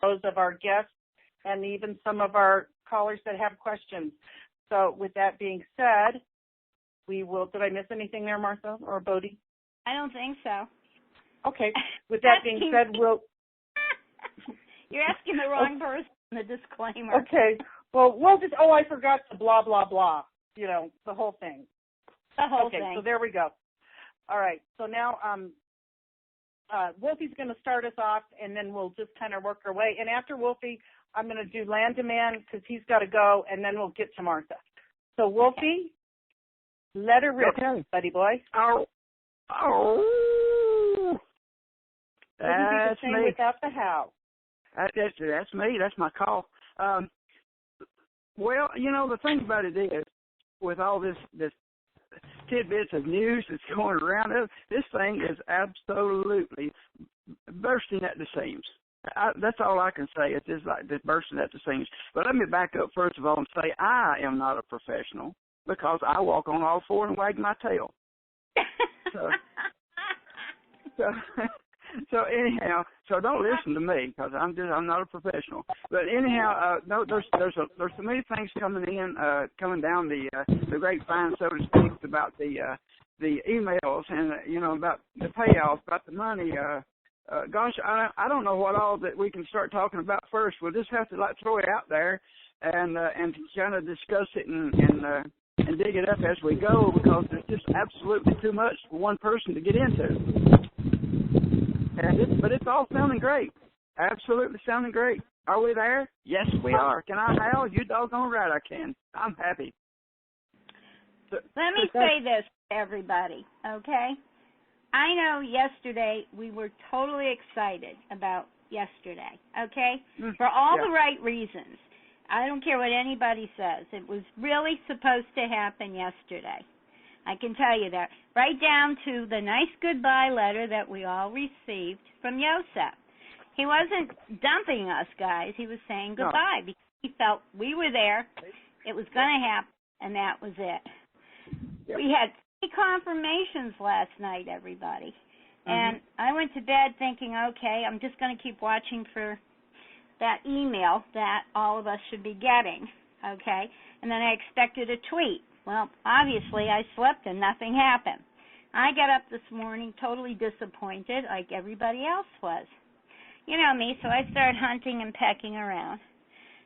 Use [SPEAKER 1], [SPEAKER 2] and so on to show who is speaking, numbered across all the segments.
[SPEAKER 1] those of our guests and even some of our callers that have questions. So with that being said, we will, did I miss anything there, Martha or Bodie?
[SPEAKER 2] I don't think so.
[SPEAKER 1] Okay. With that being said, we'll...
[SPEAKER 2] You're asking the wrong person, the disclaimer.
[SPEAKER 1] Okay. Well, we'll just, I forgot the blah, blah, blah, the whole thing.
[SPEAKER 2] The whole thing.
[SPEAKER 1] Okay, so there we go. All right. So now Wolfie's going to start us off, and then we'll just kind of work our way. And after Wolfie, I'm going to do land demand because he's got to go, and then we'll get to Martha. So, Wolfie, let her rip, buddy boy.
[SPEAKER 3] Oh. That's me.
[SPEAKER 1] Without the how.
[SPEAKER 3] That's me. That's my call. Well, the thing about it is, with all this tidbits of news that's going around, this thing is absolutely bursting at the seams. That's all I can say. It's just like this bursting at the seams. But let me back up first of all and say I am not a professional because I walk on all four and wag my tail. So anyhow, so don't listen to me because I'm not a professional. But anyhow, there's so many things coming down the grapevine, so to speak, about the emails and about the payouts, about the money. Gosh, I don't know what all that we can start talking about first. We'll just have to throw it out there and kind of discuss it and dig it up as we go because there's just absolutely too much for one person to get into. But it's all sounding great. Absolutely sounding great. Are we there? Yes, we are. Can I howl? You doggone right I can. I'm happy.
[SPEAKER 2] Let me say this to everybody, okay? I know yesterday we were totally excited about yesterday, okay? For all the right reasons. I don't care what anybody says. It was really supposed to happen yesterday. I can tell you that. Right down to the nice goodbye letter that we all received from Yosef. He wasn't dumping us, guys. He was saying goodbye because he felt we were there, it was going to happen, and that was it. Yep. We had 3 confirmations last night, everybody. And I went to bed thinking, okay, I'm just going to keep watching for that email that all of us should be getting, okay? And then I expected a tweet. Well, obviously, I slept and nothing happened. I got up this morning totally disappointed, like everybody else was. You know me, so I started hunting and pecking around.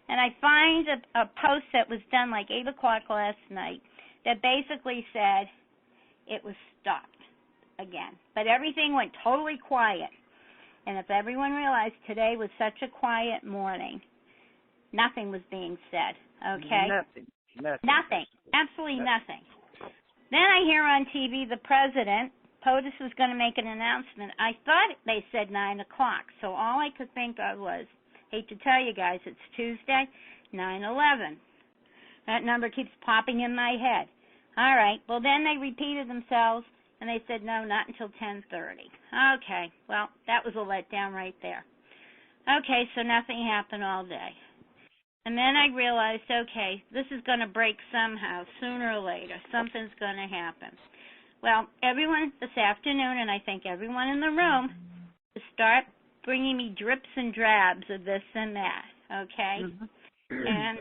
[SPEAKER 2] And I find a post that was done like 8 o'clock last night that basically said it was stopped again. But everything went totally quiet. And if everyone realized today was such a quiet morning, nothing was being said, okay? Nothing. Absolutely nothing. Then I hear on TV the president, POTUS, was going to make an announcement. I thought they said 9 o'clock, so all I could think of was, hate to tell you guys, it's Tuesday, 9/11. That number keeps popping in my head. All right, well, then they repeated themselves, and they said, no, not until 10:30. Okay, well, that was a letdown right there. Okay, so nothing happened all day. And then I realized, okay, this is going to break somehow, sooner or later. Something's going to happen. Well, everyone this afternoon, and I think everyone in the room, to start bringing me drips and drabs of this and that, okay? And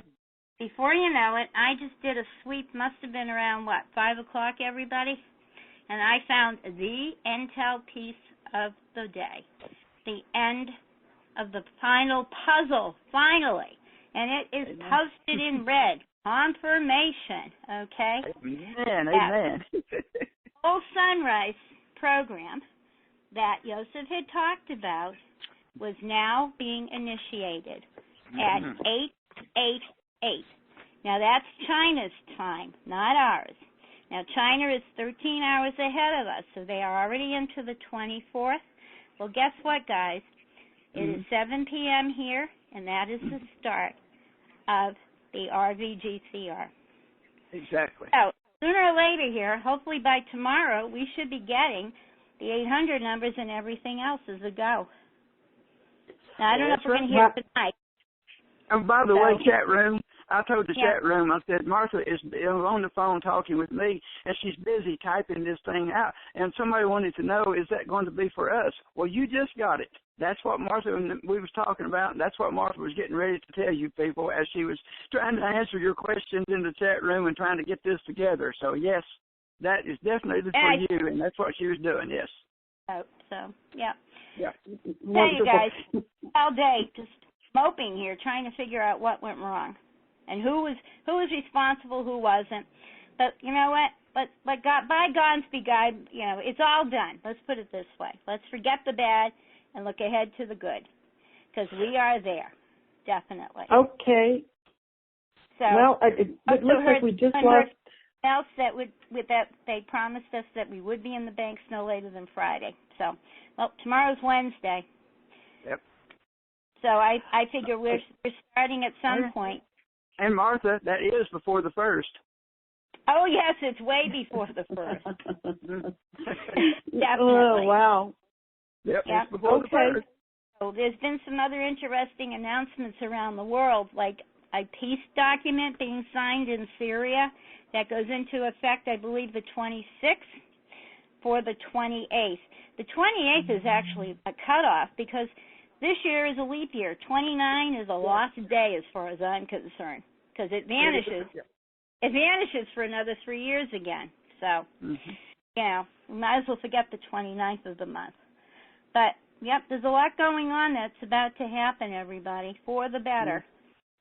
[SPEAKER 2] before you know it, I just did a sweep, must have been around, 5 o'clock, everybody? And I found the intel piece of the day, the end of the final puzzle, finally. And it is posted in red. Confirmation, okay?
[SPEAKER 3] Amen.
[SPEAKER 2] Whole sunrise program that Yosef had talked about was now being initiated at 8:88. Now, that's China's time, not ours. Now, China is 13 hours ahead of us, so they are already into the 24th. Well, guess what, guys? It is 7 p.m. here, and that is the start of the RVGCR.
[SPEAKER 3] Exactly.
[SPEAKER 2] So, sooner or later here, hopefully by tomorrow, we should be getting the 800 numbers and everything else as a go. Now, I don't know if we're going to hear it tonight.
[SPEAKER 3] And by the way, chat room, I told the chat room, I said, Martha is on the phone talking with me, and she's busy typing this thing out. And somebody wanted to know, is that going to be for us? Well, you just got it. That's what Martha and we was talking about, and that's what Martha was getting ready to tell you people as she was trying to answer your questions in the chat room and trying to get this together. So, yes, that is definitely for you, and that's what she was doing, yes.
[SPEAKER 2] So, yeah.
[SPEAKER 3] Yeah.
[SPEAKER 2] Hey, you guys, all day just moping here, trying to figure out what went wrong and who was responsible, who wasn't. But you know what? Let God, bygones be God. You know, it's all done. Let's put it this way. Let's forget the bad and look ahead to the good, because we are there, definitely.
[SPEAKER 1] Okay.
[SPEAKER 2] So,
[SPEAKER 1] well, it looks like we just lost.
[SPEAKER 2] Else that that they promised us that we would be in the banks no later than Friday. So, well, tomorrow's Wednesday.
[SPEAKER 3] Yep.
[SPEAKER 2] So I figure we're starting at some point.
[SPEAKER 3] And Martha, that is before the 1st.
[SPEAKER 2] Oh yes, it's way before the 1st. Definitely.
[SPEAKER 1] Oh wow.
[SPEAKER 3] Yep. It's before the 1st.
[SPEAKER 2] So there's been some other interesting announcements around the world, like a peace document being signed in Syria that goes into effect, I believe, the 26th for the 28th. The 28th is actually a cutoff because this year is a leap year. 29 is a lost day as far as I'm concerned, because it vanishes. It vanishes for another 3 years again. So, you know, we might as well forget the 29th of the month. But, yep, there's a lot going on that's about to happen, everybody, for the better.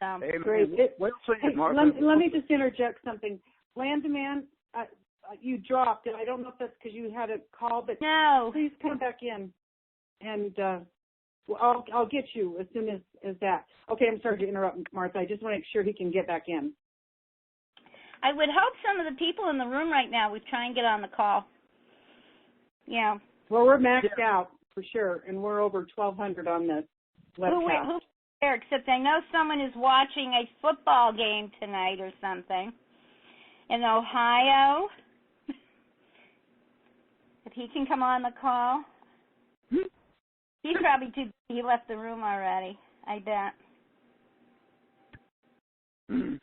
[SPEAKER 2] So.
[SPEAKER 1] Great. Let me just interject something. Land Demand, you dropped, and I don't know if that's because you had a call, but
[SPEAKER 2] no.
[SPEAKER 1] Please come back in, and I'll get you as soon as that. Okay, I'm sorry to interrupt, Martha. I just want to make sure he can get back in.
[SPEAKER 2] I would hope some of the people in the room right now would try and get on the call. Yeah.
[SPEAKER 1] Well, we're maxed out for sure, and we're over 1,200 on the webcast.
[SPEAKER 2] Who's there? Except I know someone is watching a football game tonight or something in Ohio. If he can come on the call. He's probably too. He left the room already, I bet.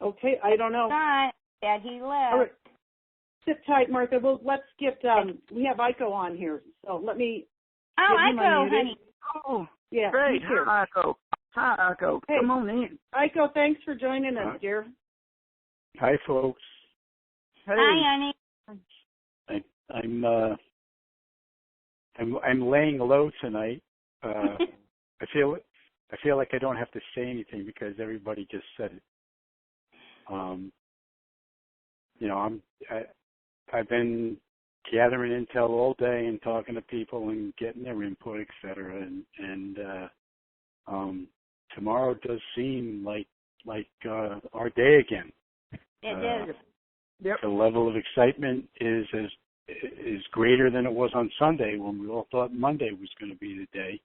[SPEAKER 1] Okay, I don't know.
[SPEAKER 2] Not that he left.
[SPEAKER 1] All right. Sit tight, Martha. Well, let's get. We have Iko on here, so let me.
[SPEAKER 2] Oh, Iko, honey.
[SPEAKER 3] Oh,
[SPEAKER 1] yeah.
[SPEAKER 3] Great. Hi, Iko. Hi, Iko.
[SPEAKER 1] Hey,
[SPEAKER 3] come on in.
[SPEAKER 1] Iko, thanks for joining us, dear.
[SPEAKER 4] Hi, folks.
[SPEAKER 3] Hey.
[SPEAKER 2] Hi, honey.
[SPEAKER 4] I'm laying low tonight. I feel like I don't have to say anything because everybody just said it. You know, I've been gathering intel all day and talking to people and getting their input, et cetera. And tomorrow does seem like our day again.
[SPEAKER 2] It is.
[SPEAKER 3] Yep.
[SPEAKER 4] The level of excitement is greater than it was on Sunday when we all thought Monday was going to be the day.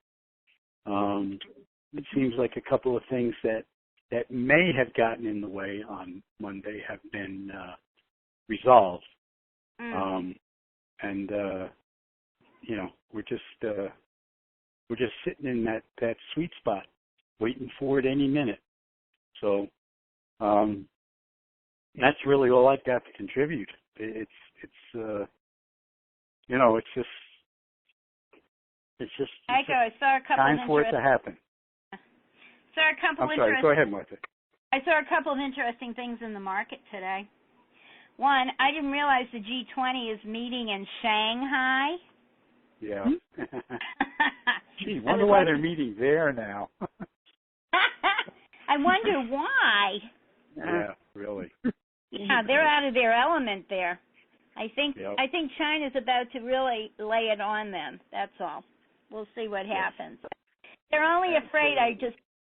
[SPEAKER 4] It seems like a couple of things that may have gotten in the way on Monday have been resolved. And you know, we're just sitting in that sweet spot, waiting for it any minute. So that's really all I've got to contribute. It's you know, it's just
[SPEAKER 2] I saw a couple
[SPEAKER 4] time for it to happen. I'm sorry. Go ahead, Martha.
[SPEAKER 2] I saw a couple of interesting things in the market today. One, I didn't realize the G20 is meeting in Shanghai.
[SPEAKER 4] Yeah. Gee, wonder why they're meeting there now.
[SPEAKER 2] I wonder why.
[SPEAKER 4] Yeah, really.
[SPEAKER 2] Yeah, they're out of their element there. I think
[SPEAKER 4] Yep.
[SPEAKER 2] China's about to really lay it on them. That's all. We'll see what happens. They're only afraid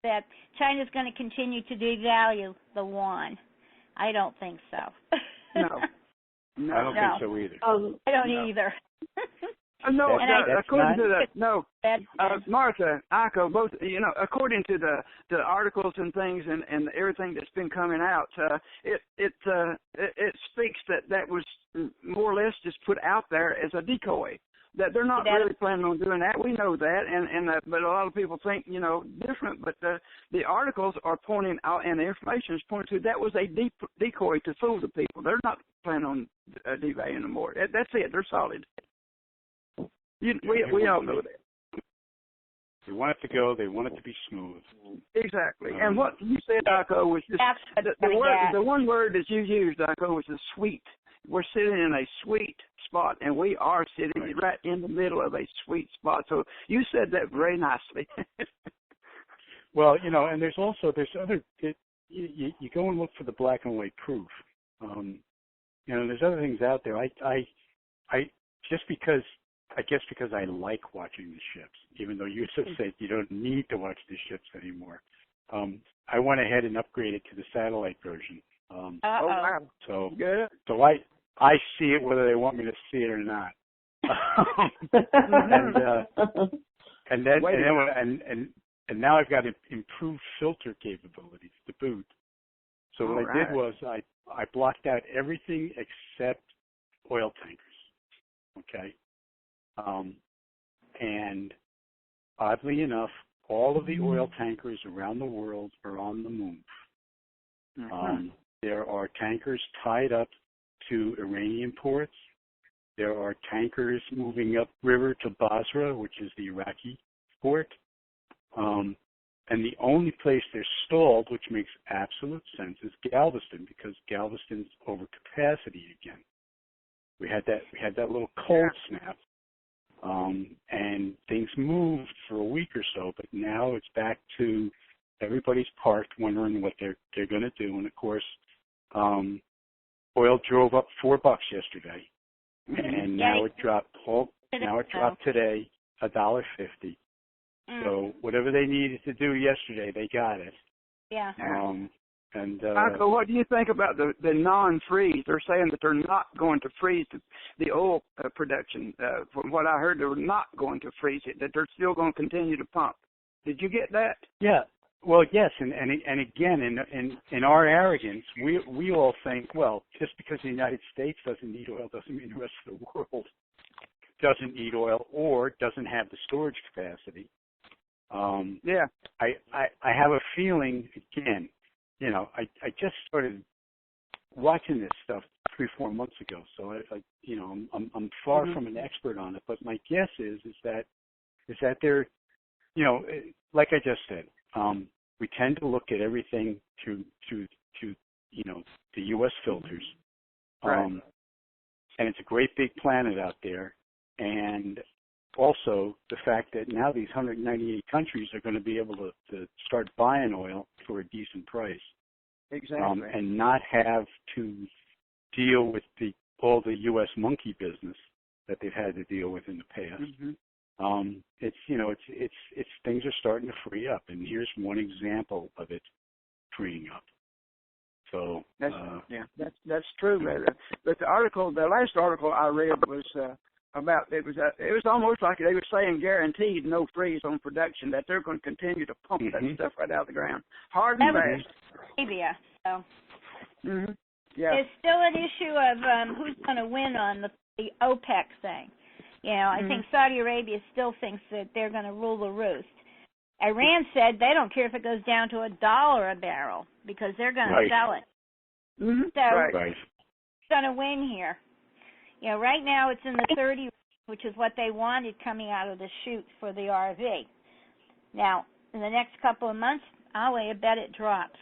[SPEAKER 2] that China's going to continue to devalue the yuan. I don't think so.
[SPEAKER 3] No.
[SPEAKER 4] I don't think so either.
[SPEAKER 2] I don't either.
[SPEAKER 3] No, according to Martha, Iko, both, you know, according to the articles and things and everything that's been coming out, it speaks that was more or less just put out there as a decoy. that they're not really planning on doing that. We know that, but a lot of people think, different. But the articles are pointing out, and the information is pointing to that was a decoy to fool the people. They're not planning on devaluing them more. That's it. They're solid. We all know that.
[SPEAKER 4] They want it to go. They want it to be smooth.
[SPEAKER 3] Exactly. And what you said, Daco, was just the one word that you used, Daco, was a sweet. We're sitting in a sweet spot, and we are sitting right in the middle of a sweet spot. So you said that very nicely.
[SPEAKER 4] Well, and there's other. You go and look for the black and white proof. There's other things out there. I guess because I like watching the ships, even though you just said you don't need to watch the ships anymore. I went ahead and upgraded to the satellite version.
[SPEAKER 3] Wow.
[SPEAKER 4] So
[SPEAKER 3] good.
[SPEAKER 4] So I see it whether they want me to see it or not. And now I've got improved filter capabilities to boot. So what I did was I blocked out everything except oil tankers. Okay. And oddly enough, all of the oil tankers around the world are on the move. There are tankers tied up to Iranian ports. There are tankers moving up river to Basra, which is the Iraqi port. And the only place they're stalled, which makes absolute sense, is Galveston, because Galveston's over capacity again. We had that little cold snap. And things moved for a week or so, but now it's back to everybody's parked wondering what they're going to do. And of course, oil drove up $4 yesterday, and now it dropped. Now it dropped today $1.50. So whatever they needed to do yesterday, they got it.
[SPEAKER 2] Yeah.
[SPEAKER 3] Michael, what do you think about the non-freeze? They're saying that they're not going to freeze the oil production. From what I heard, they're not going to freeze it, that they're still going to continue to pump. Did you get that?
[SPEAKER 4] Yeah. Well, yes, and again, in our arrogance, we all think, well, just because the United States doesn't need oil doesn't mean the rest of the world doesn't need oil or doesn't have the storage capacity. I have a feeling, again, I just started watching this stuff 3-4 months ago, so I'm far from an expert on it. But my guess is that they're, like I just said, we tend to look at everything through the U.S. filters, and it's a great big planet out there, and also the fact that now these 198 countries are going to be able to start buying oil for a decent price.
[SPEAKER 3] Exactly.
[SPEAKER 4] And not have to deal with all the U.S. monkey business that they've had to deal with in the past. It's things are starting to free up, and here's one example of it freeing up. So
[SPEAKER 3] that's true. But the last article I read was about it was almost like they were saying guaranteed no freeze on production, that they're going to continue to pump that stuff right out of the ground, hard and fast.
[SPEAKER 2] Arabia, so.
[SPEAKER 3] Yeah.
[SPEAKER 2] It's still an issue of who's going to win on the OPEC thing. I think Saudi Arabia still thinks that they're going to rule the roost. Iran said they don't care if it goes down to $1 a barrel because they're going to sell it. So who's going to win here? Right now it's in the 30, which is what they wanted coming out of the chute for the RV. Now, in the next couple of months, I'll lay a bet it drops.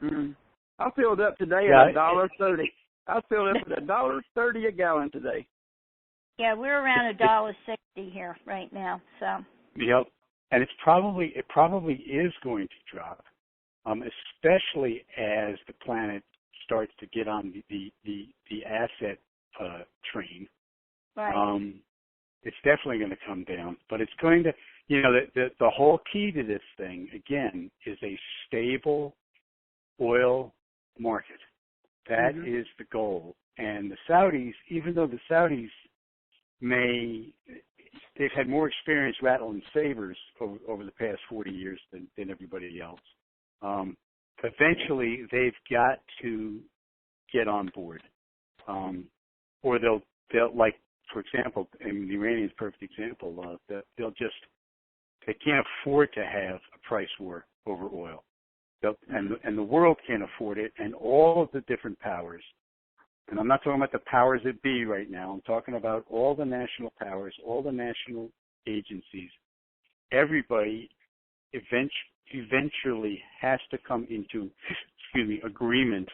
[SPEAKER 3] I filled up today at $1.30. I filled up at $1.30 a gallon today.
[SPEAKER 2] Yeah, we're around $1.60 here right now. So.
[SPEAKER 4] Yep, and it probably is going to drop, especially as the planet starts to get on the asset train.
[SPEAKER 2] Right.
[SPEAKER 4] It's definitely going to come down, but it's going to. The whole key to this thing again is a stable oil market. That is the goal. And the Saudis, even though the Saudis they've had more experience rattling sabers over the past 40 years than everybody else. Eventually, they've got to get on board, or they'll like for example, and the Iranians, perfect example, they can't afford to have a price war over oil. And the world can't afford it, and all of the different powers, and I'm not talking about the powers that be right now, I'm talking about all the national powers, all the national agencies, everybody eventually has to come into, agreement,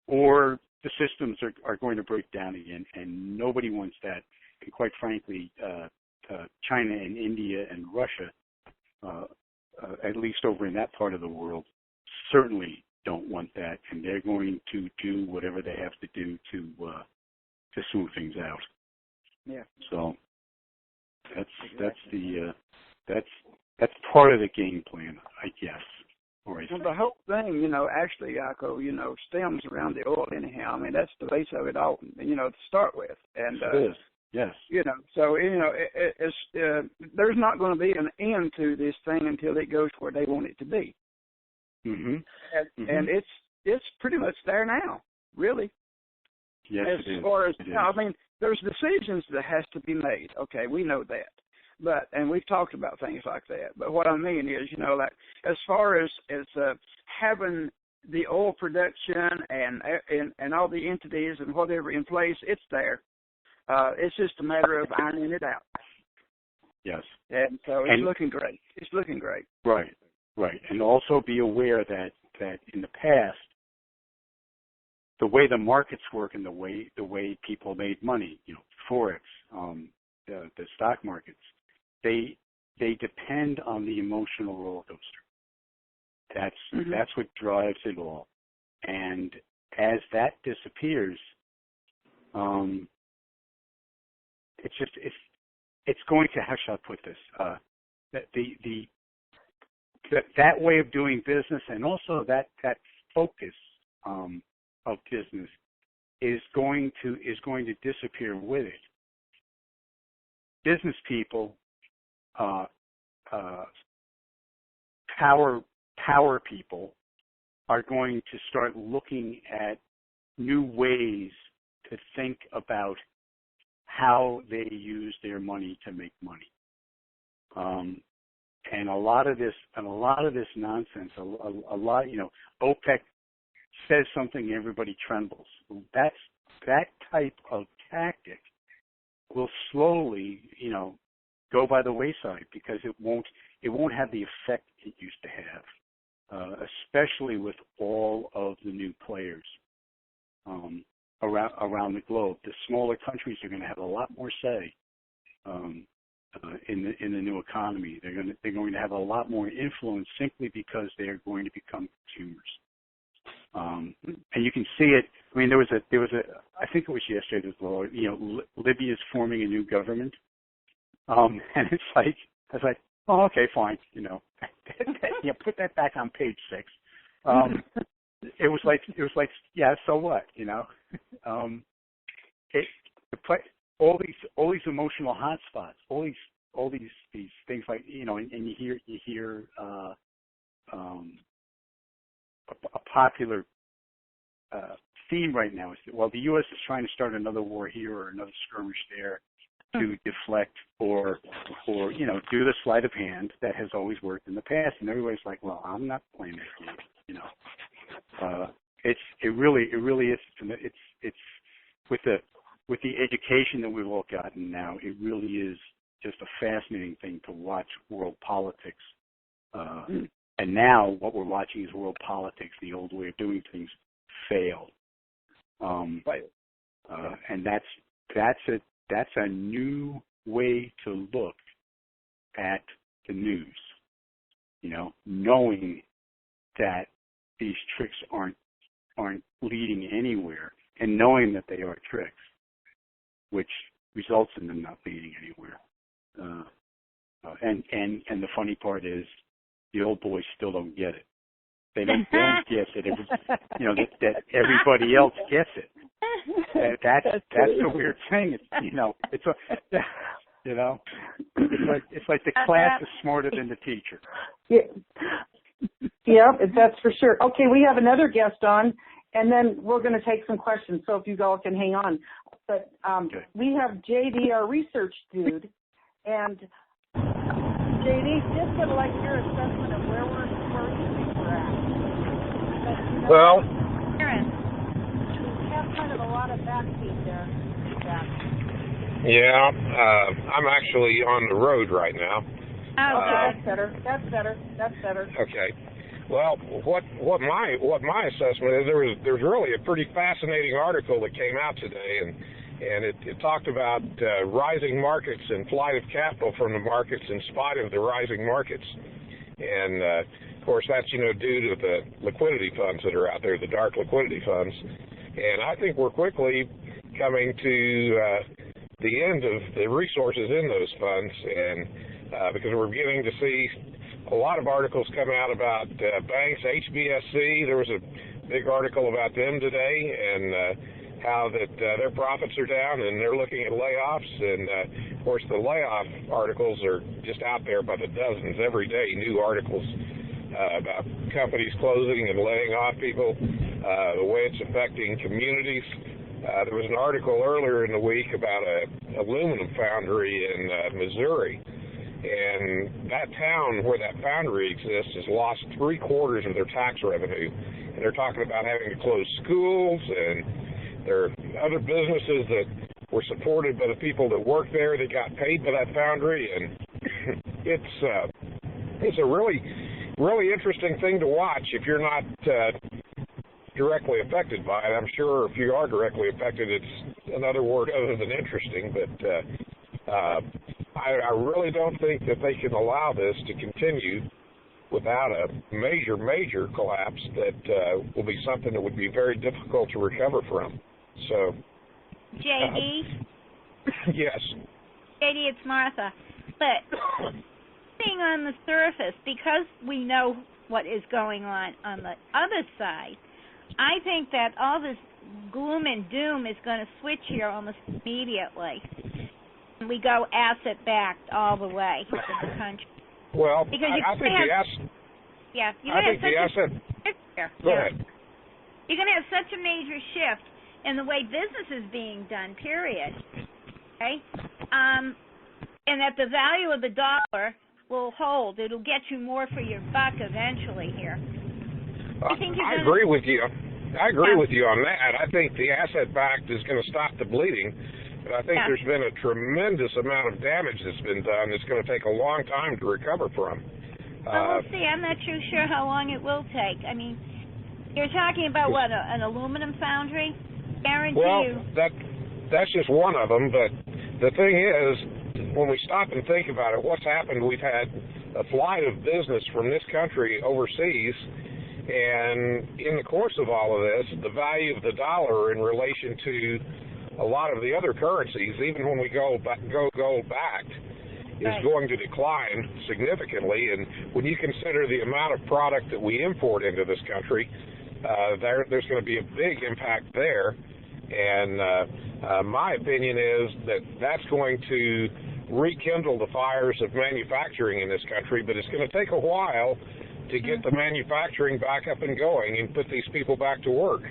[SPEAKER 4] or the systems are going to break down again, and nobody wants that. And quite frankly, China and India and Russia, at least over in that part of the world, certainly don't want that, and they're going to do whatever they have to do to smooth things out.
[SPEAKER 3] Yeah.
[SPEAKER 4] So that's part of the game plan, I guess.
[SPEAKER 3] Well, the whole thing, actually, Yako, stems around the oil anyhow. I mean, that's the base of it all, to start with. And
[SPEAKER 4] it is. Yes.
[SPEAKER 3] So it's there's not going to be an end to this thing until it goes where they want it to be.
[SPEAKER 4] Mm-hmm.
[SPEAKER 3] And it's pretty much there now, really.
[SPEAKER 4] Yes,
[SPEAKER 3] as
[SPEAKER 4] it is.
[SPEAKER 3] far as
[SPEAKER 4] I
[SPEAKER 3] mean, there's decisions that has to be made. Okay, we know that. And we've talked about things like that. But what I mean is, like as far as having the oil production and all the entities and whatever in place, it's there. It's just a matter of ironing it out.
[SPEAKER 4] Yes.
[SPEAKER 3] And so it's looking great. It's looking great.
[SPEAKER 4] Right. And also be aware that in the past, the way the markets work and the way people made money, Forex, the stock markets, they depend on the emotional roller coaster. That's what drives it all. And as that disappears, it's going to, how shall I put this? That way of doing business, and also that focus of business is going to disappear with it. Business people, power people, are going to start looking at new ways to think about how they use their money to make money. And a lot of this nonsense, a lot, OPEC says something, everybody trembles. That type of tactic will slowly, go by the wayside, because it won't have the effect it used to have, especially with all of the new players around the globe. The smaller countries are going to have a lot more say in the new economy. They're going to have a lot more influence simply because they are going to become consumers. And you can see it. I mean, there was I think it was yesterday as well. Libya is forming a new government, and it's like, I was like, oh, okay, fine. Put that back on page 6. It was like, yeah, so what? All these emotional hotspots, all these things like, and you hear a popular theme right now is that, well, the U.S. is trying to start another war here or another skirmish there to deflect or do the sleight of hand that has always worked in the past, and everybody's like, well, I'm not playing that game, It really is. It's with the education that we've all gotten now, it really is just a fascinating thing to watch world politics. And now what we're watching is world politics, the old way of doing things, fail. And that's a new way to look at the news. Knowing that these tricks aren't leading anywhere, and knowing that they are tricks, which results in them not leading anywhere. And the funny part is, the old boys still don't get it. They don't get it. That everybody else gets it. That's the weird thing. It's like the class is smarter than the teacher.
[SPEAKER 1] Yeah, that's for sure. Okay, we have another guest on, and then we're going to take some questions. So if you all can hang on. But
[SPEAKER 4] Okay.
[SPEAKER 1] we have JD, our research dude, and JD, just would like your assessment of where you think we're at. But, you know,
[SPEAKER 5] Well,
[SPEAKER 1] Aaron, we have kind of a lot of backseat there.
[SPEAKER 5] yeah, I'm actually on the road right now.
[SPEAKER 2] Oh,
[SPEAKER 1] That's better. That's better.
[SPEAKER 5] Okay. Well, what my assessment is, there's really a pretty fascinating article that came out today, and it talked about rising markets and flight of capital from the markets in spite of the rising markets, and of course that's due to the liquidity funds that are out there, the dark liquidity funds, and I think we're quickly coming to the end of the resources in those funds, and because we're beginning to see a lot of articles coming out about banks, HBSC. There was a big article about them today, and how that their profits are down, and they're looking at layoffs. And of course, the layoff articles are just out there by the dozens every day. New articles about companies closing and laying off people, the way it's affecting communities. There was an article earlier in the week about an aluminum foundry in Missouri. And that town where that foundry exists has lost 3/4 of their tax revenue. And they're talking about having to close schools, and there are other businesses that were supported by the people that work there that got paid by that foundry. And it's a really interesting thing to watch if you're not directly affected by it. I'm sure if you are directly affected, it's another word other than interesting, but I really don't think that they can allow this to continue without a major collapse that will be something that would be very difficult to recover from. So,
[SPEAKER 2] JD?
[SPEAKER 5] Yes.
[SPEAKER 2] JD, it's Martha. But being on the surface, because we know what is going on the other side, I think that all this gloom and doom is going to switch here almost immediately. We go asset-backed all the way in the country.
[SPEAKER 5] Well,
[SPEAKER 2] because
[SPEAKER 5] I think the asset...
[SPEAKER 2] Yeah,
[SPEAKER 5] I think the asset... Go ahead.
[SPEAKER 2] You're going to have such a major shift in the way business is being done, period. Okay? And that the value of the dollar will hold. It'll get you more for your buck eventually here.
[SPEAKER 5] I agree with you. I agree with you on that. I think the asset-backed is going to stop the bleeding. But I think there's been a tremendous amount of damage that's been done that's going to take a long time to recover from.
[SPEAKER 2] Well, we'll see. I'm not too sure how long it will take. I mean, you're talking about, what, an aluminum foundry?
[SPEAKER 5] That's just one of them. But the thing is, when we stop and think about it, what's happened, we've had a flight of business from this country overseas. And in the course of all of this, the value of the dollar in relation to a lot of the other currencies, even when we go gold backed, is going to decline significantly. And when you consider the amount of product that we import into this country, there's going to be a big impact there. And my opinion is that that's going to rekindle the fires of manufacturing in this country, but it's going to take a while to get the manufacturing back up and going and put these people back to work.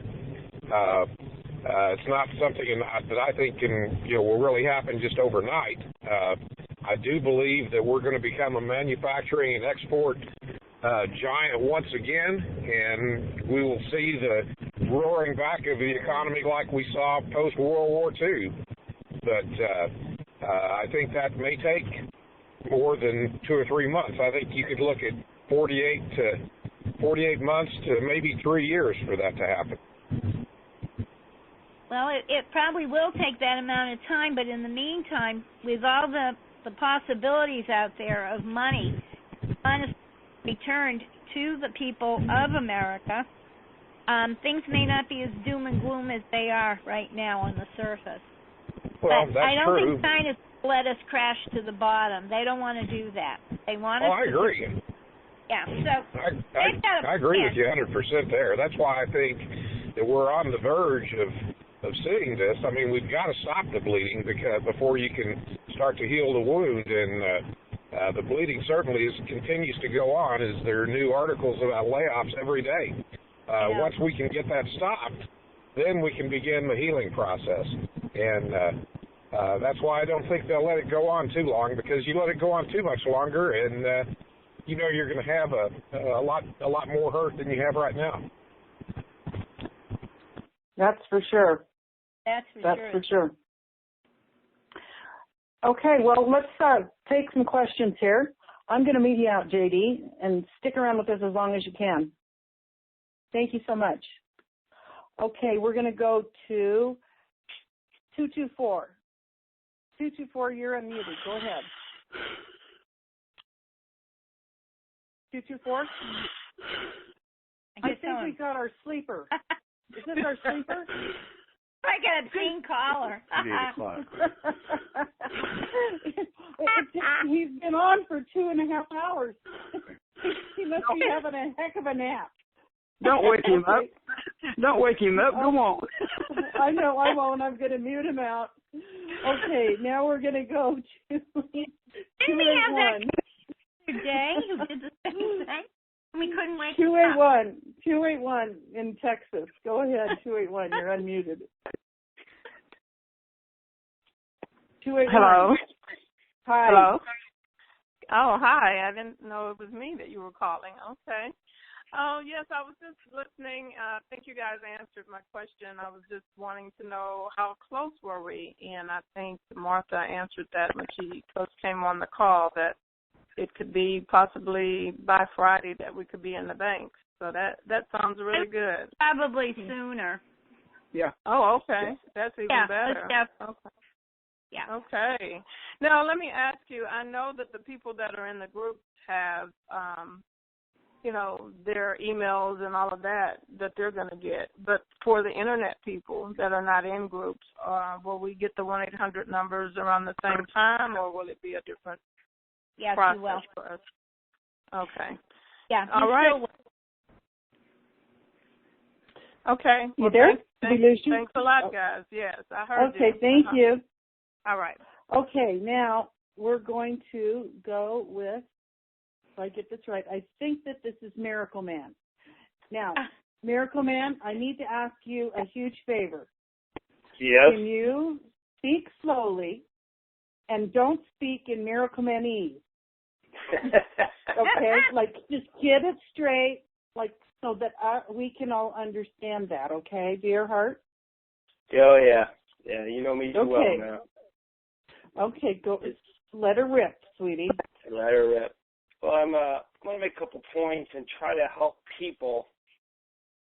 [SPEAKER 5] It's not something that I think will really happen just overnight. I do believe that we're going to become a manufacturing and export giant once again, and we will see the roaring back of the economy like we saw post-World War II. But I think that may take more than 2 or 3 months. I think you could look at 48 months to maybe 3 years for that to happen.
[SPEAKER 2] Well, it probably will take that amount of time, but in the meantime, with all the possibilities out there of money honestly returned to the people of America, things may not be as doom and gloom as they are right now on the surface.
[SPEAKER 5] Well,
[SPEAKER 2] but
[SPEAKER 5] that's
[SPEAKER 2] I don't
[SPEAKER 5] true.
[SPEAKER 2] think China's let us crash to the bottom. They don't want to do that. They want us
[SPEAKER 5] I agree.
[SPEAKER 2] Yeah, so
[SPEAKER 5] I agree with you 100% there. That's why I think that we're on the verge of seeing this. I mean, we've got to stop the bleeding before you can start to heal the wound, and the bleeding certainly continues to go on as there are new articles about layoffs every day. Once we can get that stopped, then we can begin the healing process. And that's why I don't think they'll let it go on too long, because you let it go on too much longer, and you're going to have a lot more hurt than you have right now.
[SPEAKER 1] That's for sure.
[SPEAKER 2] That's
[SPEAKER 1] for sure. Okay, well, let's take some questions here. I'm going to meet you out, JD, and stick around with us as long as you can. Thank you so much. Okay, we're going to go to 224. 224, you're unmuted. Go ahead. 224? I think we got our sleeper. Is this our sleeper?
[SPEAKER 2] I got a pink collar.
[SPEAKER 4] 8 o'clock.
[SPEAKER 1] He's been on for 2.5 hours. He must be having a heck of a nap.
[SPEAKER 3] Don't wake him up. Don't wake him up. Go on.
[SPEAKER 1] I know I won't. I'm going to mute him out. Okay, now we're going to go to 281.
[SPEAKER 2] Today, who did the same thing? We couldn't wake
[SPEAKER 1] 281 in Texas. Go ahead, 281. You're unmuted. 281.
[SPEAKER 6] Hello.
[SPEAKER 1] Hi.
[SPEAKER 6] Hello. Oh, hi. I didn't know it was me that you were calling. Okay. Oh, yes, I was just listening. I think you guys answered my question. I was just wanting to know how close were we, and I think Martha answered that when she first came on the call, that it could be possibly by Friday that we could be in the bank. So that sounds really good.
[SPEAKER 2] Probably sooner.
[SPEAKER 3] Yeah.
[SPEAKER 6] Oh, okay. That's even better.
[SPEAKER 2] Okay. Yeah.
[SPEAKER 6] Okay. Now, let me ask you, I know that the people that are in the group have, their emails and all of that they're going to get. But for the Internet people that are not in groups, will we get the 1-800 numbers around the same time, or will it be a different process
[SPEAKER 2] you will.
[SPEAKER 6] for us? Okay.
[SPEAKER 2] Yeah.
[SPEAKER 6] All right. Okay.
[SPEAKER 1] You there?
[SPEAKER 6] Thanks a lot, guys. Yes, I heard you.
[SPEAKER 1] Okay, thank you.
[SPEAKER 6] All right.
[SPEAKER 1] Okay, now we're going to go with, if I get this right, I think that this is Miracle Man. Now, Miracle Man, I need to ask you a huge favor.
[SPEAKER 7] Yes.
[SPEAKER 1] Can you speak slowly and don't speak in Miracle Manese? Okay, like just get it straight, like so that we can all understand that. Okay, dear heart.
[SPEAKER 7] Oh yeah, yeah. You know me too well now.
[SPEAKER 1] Okay, go. Let her rip, sweetie.
[SPEAKER 7] Let her rip. Well, I'm going to make a couple points and try to help people.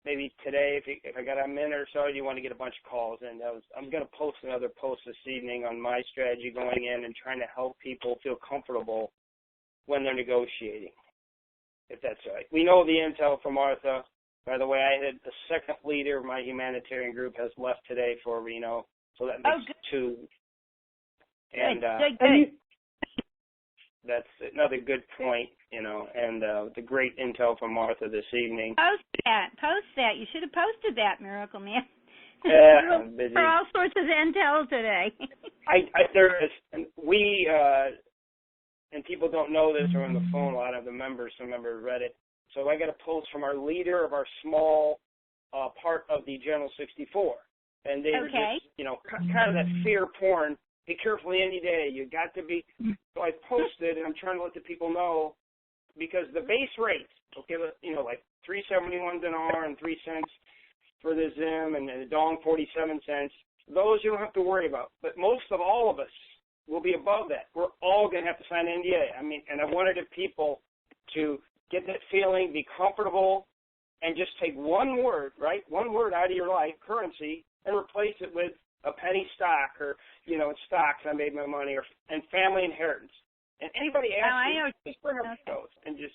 [SPEAKER 7] Maybe today, if I got a minute or so, you want to get a bunch of calls in. I'm going to post another post this evening on my strategy going in and trying to help people feel comfortable when they're negotiating, if that's right. We know the intel from Martha. By the way, I had the second leader of my humanitarian group has left today for Reno, so that makes 2. And
[SPEAKER 2] Good.
[SPEAKER 7] that's another good point, and the great intel from Martha this evening.
[SPEAKER 2] Post that. You should have posted that, Miracle Man.
[SPEAKER 7] Yeah, I'm busy.
[SPEAKER 2] For all sorts of intel today.
[SPEAKER 7] There is, and we, and people don't know this or on the phone, a lot of the members, some members read it. So I got a post from our leader of our small part of the General 64. And they were just, kind of that fear porn. Be careful any day. You got to be. So I posted, and I'm trying to let the people know, because the base rates, like $3.71 an hour and 3 cents for the Zim and the Dong 47 cents. Those you don't have to worry about. But most of all of us will be above that. We're all going to have to sign an NDA. And I wanted the people to get that feeling, be comfortable, and just take one word, right? One word out of your life, currency, and replace it with a penny stock or, in stocks I made my money and family inheritance. And anybody asks me, just bring up those and just,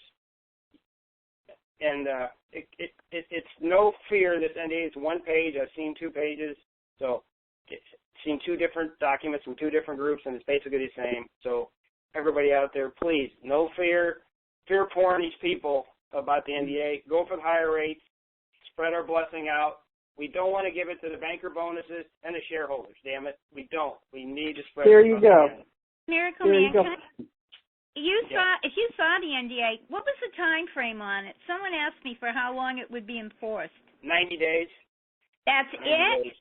[SPEAKER 7] and it's no fear this NDA. It's 1 page. I've seen 2 pages. So it's seen 2 different documents from 2 different groups, and it's basically the same. So everybody out there, please, no fear porn these people about the NDA. Go for the higher rates. Spread our blessing out. We don't want to give it to the banker bonuses and the shareholders, damn it. We don't. We need to spread
[SPEAKER 1] There you go.
[SPEAKER 2] Miracle Man, if you saw the NDA, what was the time frame on it? Someone asked me for how long it would be enforced.
[SPEAKER 7] 90 days.
[SPEAKER 2] That's
[SPEAKER 7] 90
[SPEAKER 2] it?
[SPEAKER 7] Days.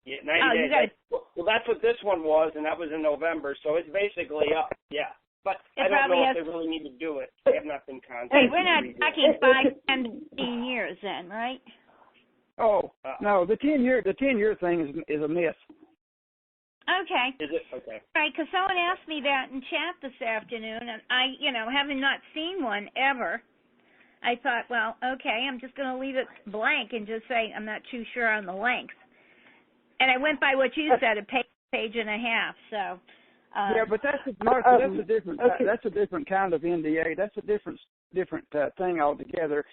[SPEAKER 7] Yeah, 90 days. Well, that's what this one was, and that was in November, so it's basically up. Yeah. But I don't know if they really need to do it. They have not been contacted.
[SPEAKER 2] Hey, we're not talking 5, 10, 15 years then, right?
[SPEAKER 3] Oh, no, the 10-year thing is a myth.
[SPEAKER 2] Okay.
[SPEAKER 7] Is it? Okay.
[SPEAKER 2] Right, because someone asked me that in chat this afternoon, and I, having not seen one ever, I thought, well, okay, I'm just going to leave it blank and just say I'm not too sure on the length. And I went by what you said, a page and a half. So.
[SPEAKER 3] Yeah, but that's a different kind of NDA. That's a different thing altogether.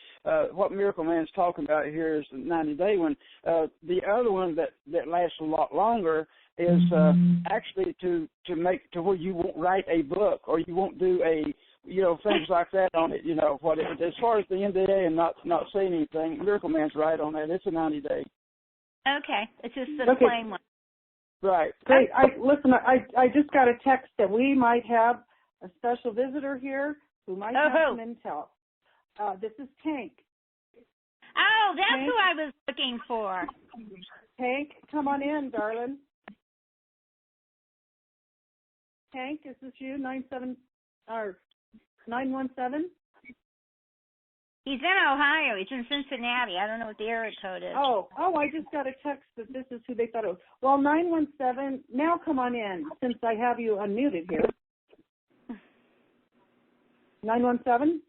[SPEAKER 3] What Miracle Man's talking about here is the 90-day one. The other one that lasts a lot longer is actually to make to where you won't write a book or you won't do things like that on it. As far as the NDA and not saying anything, Miracle Man's right on that. It's a 90-day.
[SPEAKER 2] Okay, it's just the plain one.
[SPEAKER 3] Right.
[SPEAKER 1] Hey, listen, I just got a text that we might have a special visitor here who might have some intel. This is Tank.
[SPEAKER 2] Oh, that's Tank? Who I was looking for.
[SPEAKER 1] Tank, come on in, darling. Tank, is this you? 917?
[SPEAKER 2] He's in Ohio. He's in Cincinnati. I don't know what the area code is.
[SPEAKER 1] Oh, I just got a text that this is who they thought it was. Well, 917, now come on in since I have you unmuted here. 917?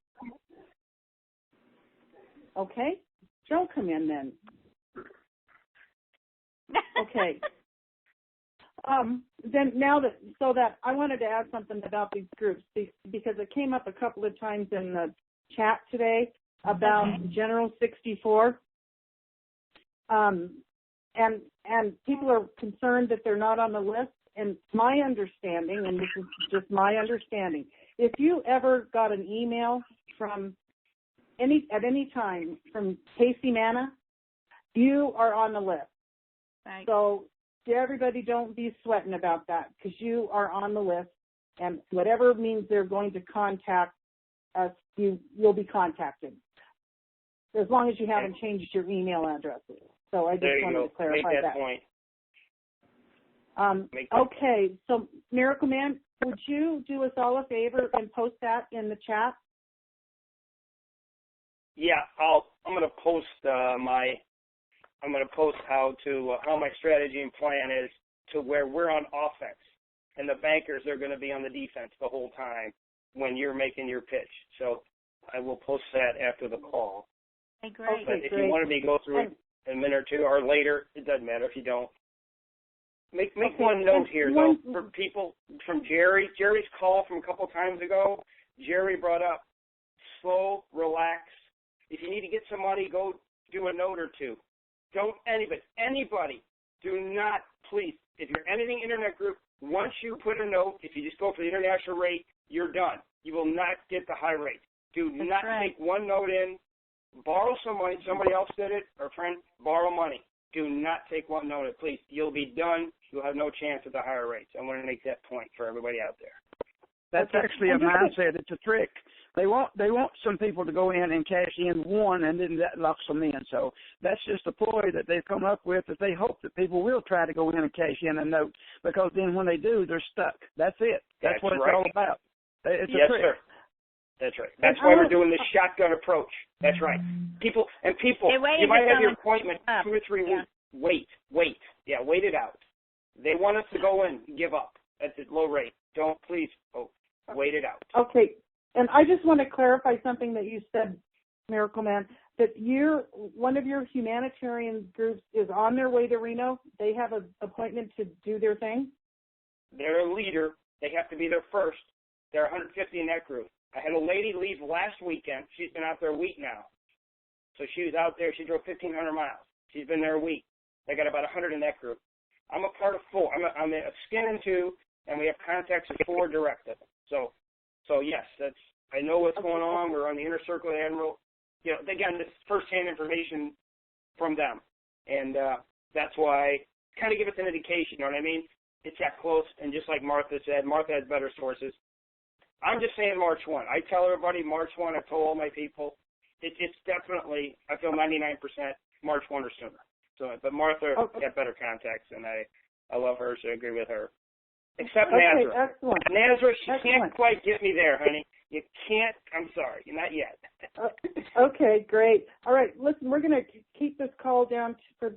[SPEAKER 1] Okay. Don't come in then. Okay. Then now that I wanted to add something about these groups because it came up a couple of times in the chat today about General 64. And people are concerned that they're not on the list. And my understanding, and this is just my understanding, if you ever got an email from at any time from Casey Manna, you are on the list.
[SPEAKER 2] Right.
[SPEAKER 1] So to everybody, don't be sweating about that because you are on the list. And whatever means they're going to contact us, you'll be contacted. As long as you haven't changed your email addresses. So I just wanted to clarify
[SPEAKER 7] Make that point.
[SPEAKER 1] Okay, so Miracle Man, would you do us all a favor and post that in the chat?
[SPEAKER 7] Yeah, I'm going to post how my strategy and plan is to where we're on offense and the bankers are going to be on the defense the whole time when you're making your pitch. So I will post that after the call.
[SPEAKER 2] Okay, great.
[SPEAKER 7] But if you wanted me to go through it in a minute or two or later, it doesn't matter if you don't. Make one note here, though, for people from Jerry. Jerry's call from a couple of times ago, Jerry brought up slow, relax. If you need to get some money, go do a note or two. Don't anybody, do not, please, if you're editing internet group, once you put a note, if you just go for the international rate, you're done. You will not get the high rate. Do not take one note in, borrow some money, somebody else did it, or friend, borrow money. Do not take one note in, please. You'll be done. You'll have no chance at the higher rates. I want to make that point for everybody out there.
[SPEAKER 3] That's actually a mindset. It's a trick. They want some people to go in and cash in one, and then that locks them in. So that's just a ploy that they've come up with that they hope that people will try to go in and cash in a note, because then when they do, they're stuck. That's it. That's what it's all about. It's a trick.
[SPEAKER 7] Sir. That's right. That's why we're doing this shotgun approach. That's right. People, you might have your appointment 2 or 3 weeks. Wait. Yeah, wait it out. They want us to go in and give up at the low rate. Don't, please, wait it out.
[SPEAKER 1] Okay. And I just want to clarify something that you said, Miracle Man, that one of your humanitarian groups is on their way to Reno. They have an appointment to do their thing?
[SPEAKER 7] They're a leader. They have to be there first. There are 150 in that group. I had a lady leave last weekend. She's been out there a week now. So she was out there. She drove 1,500 miles. She's been there a week. They got about 100 in that group. I'm a part of 4. I'm a skin in 2, and we have contacts with 4 directly. So yes, I know what's going on. We're on the inner circle of the Admiral. Again, this is firsthand information from them, and that's why kind of give us an indication. You know what I mean? It's that close, and just like Martha said, Martha has better sources. I'm just saying March 1. I tell everybody March 1. I told all my people. It's definitely, I feel 99% March 1 or sooner. So, but Martha had better contacts, and I love her, so I agree with her. Except Nazareth.
[SPEAKER 1] Excellent.
[SPEAKER 7] Nazareth, she
[SPEAKER 1] Excellent.
[SPEAKER 7] can't quite get me there, honey. You can't. I'm sorry, not yet.
[SPEAKER 1] Okay, great. All right, listen, we're going to keep this call down for,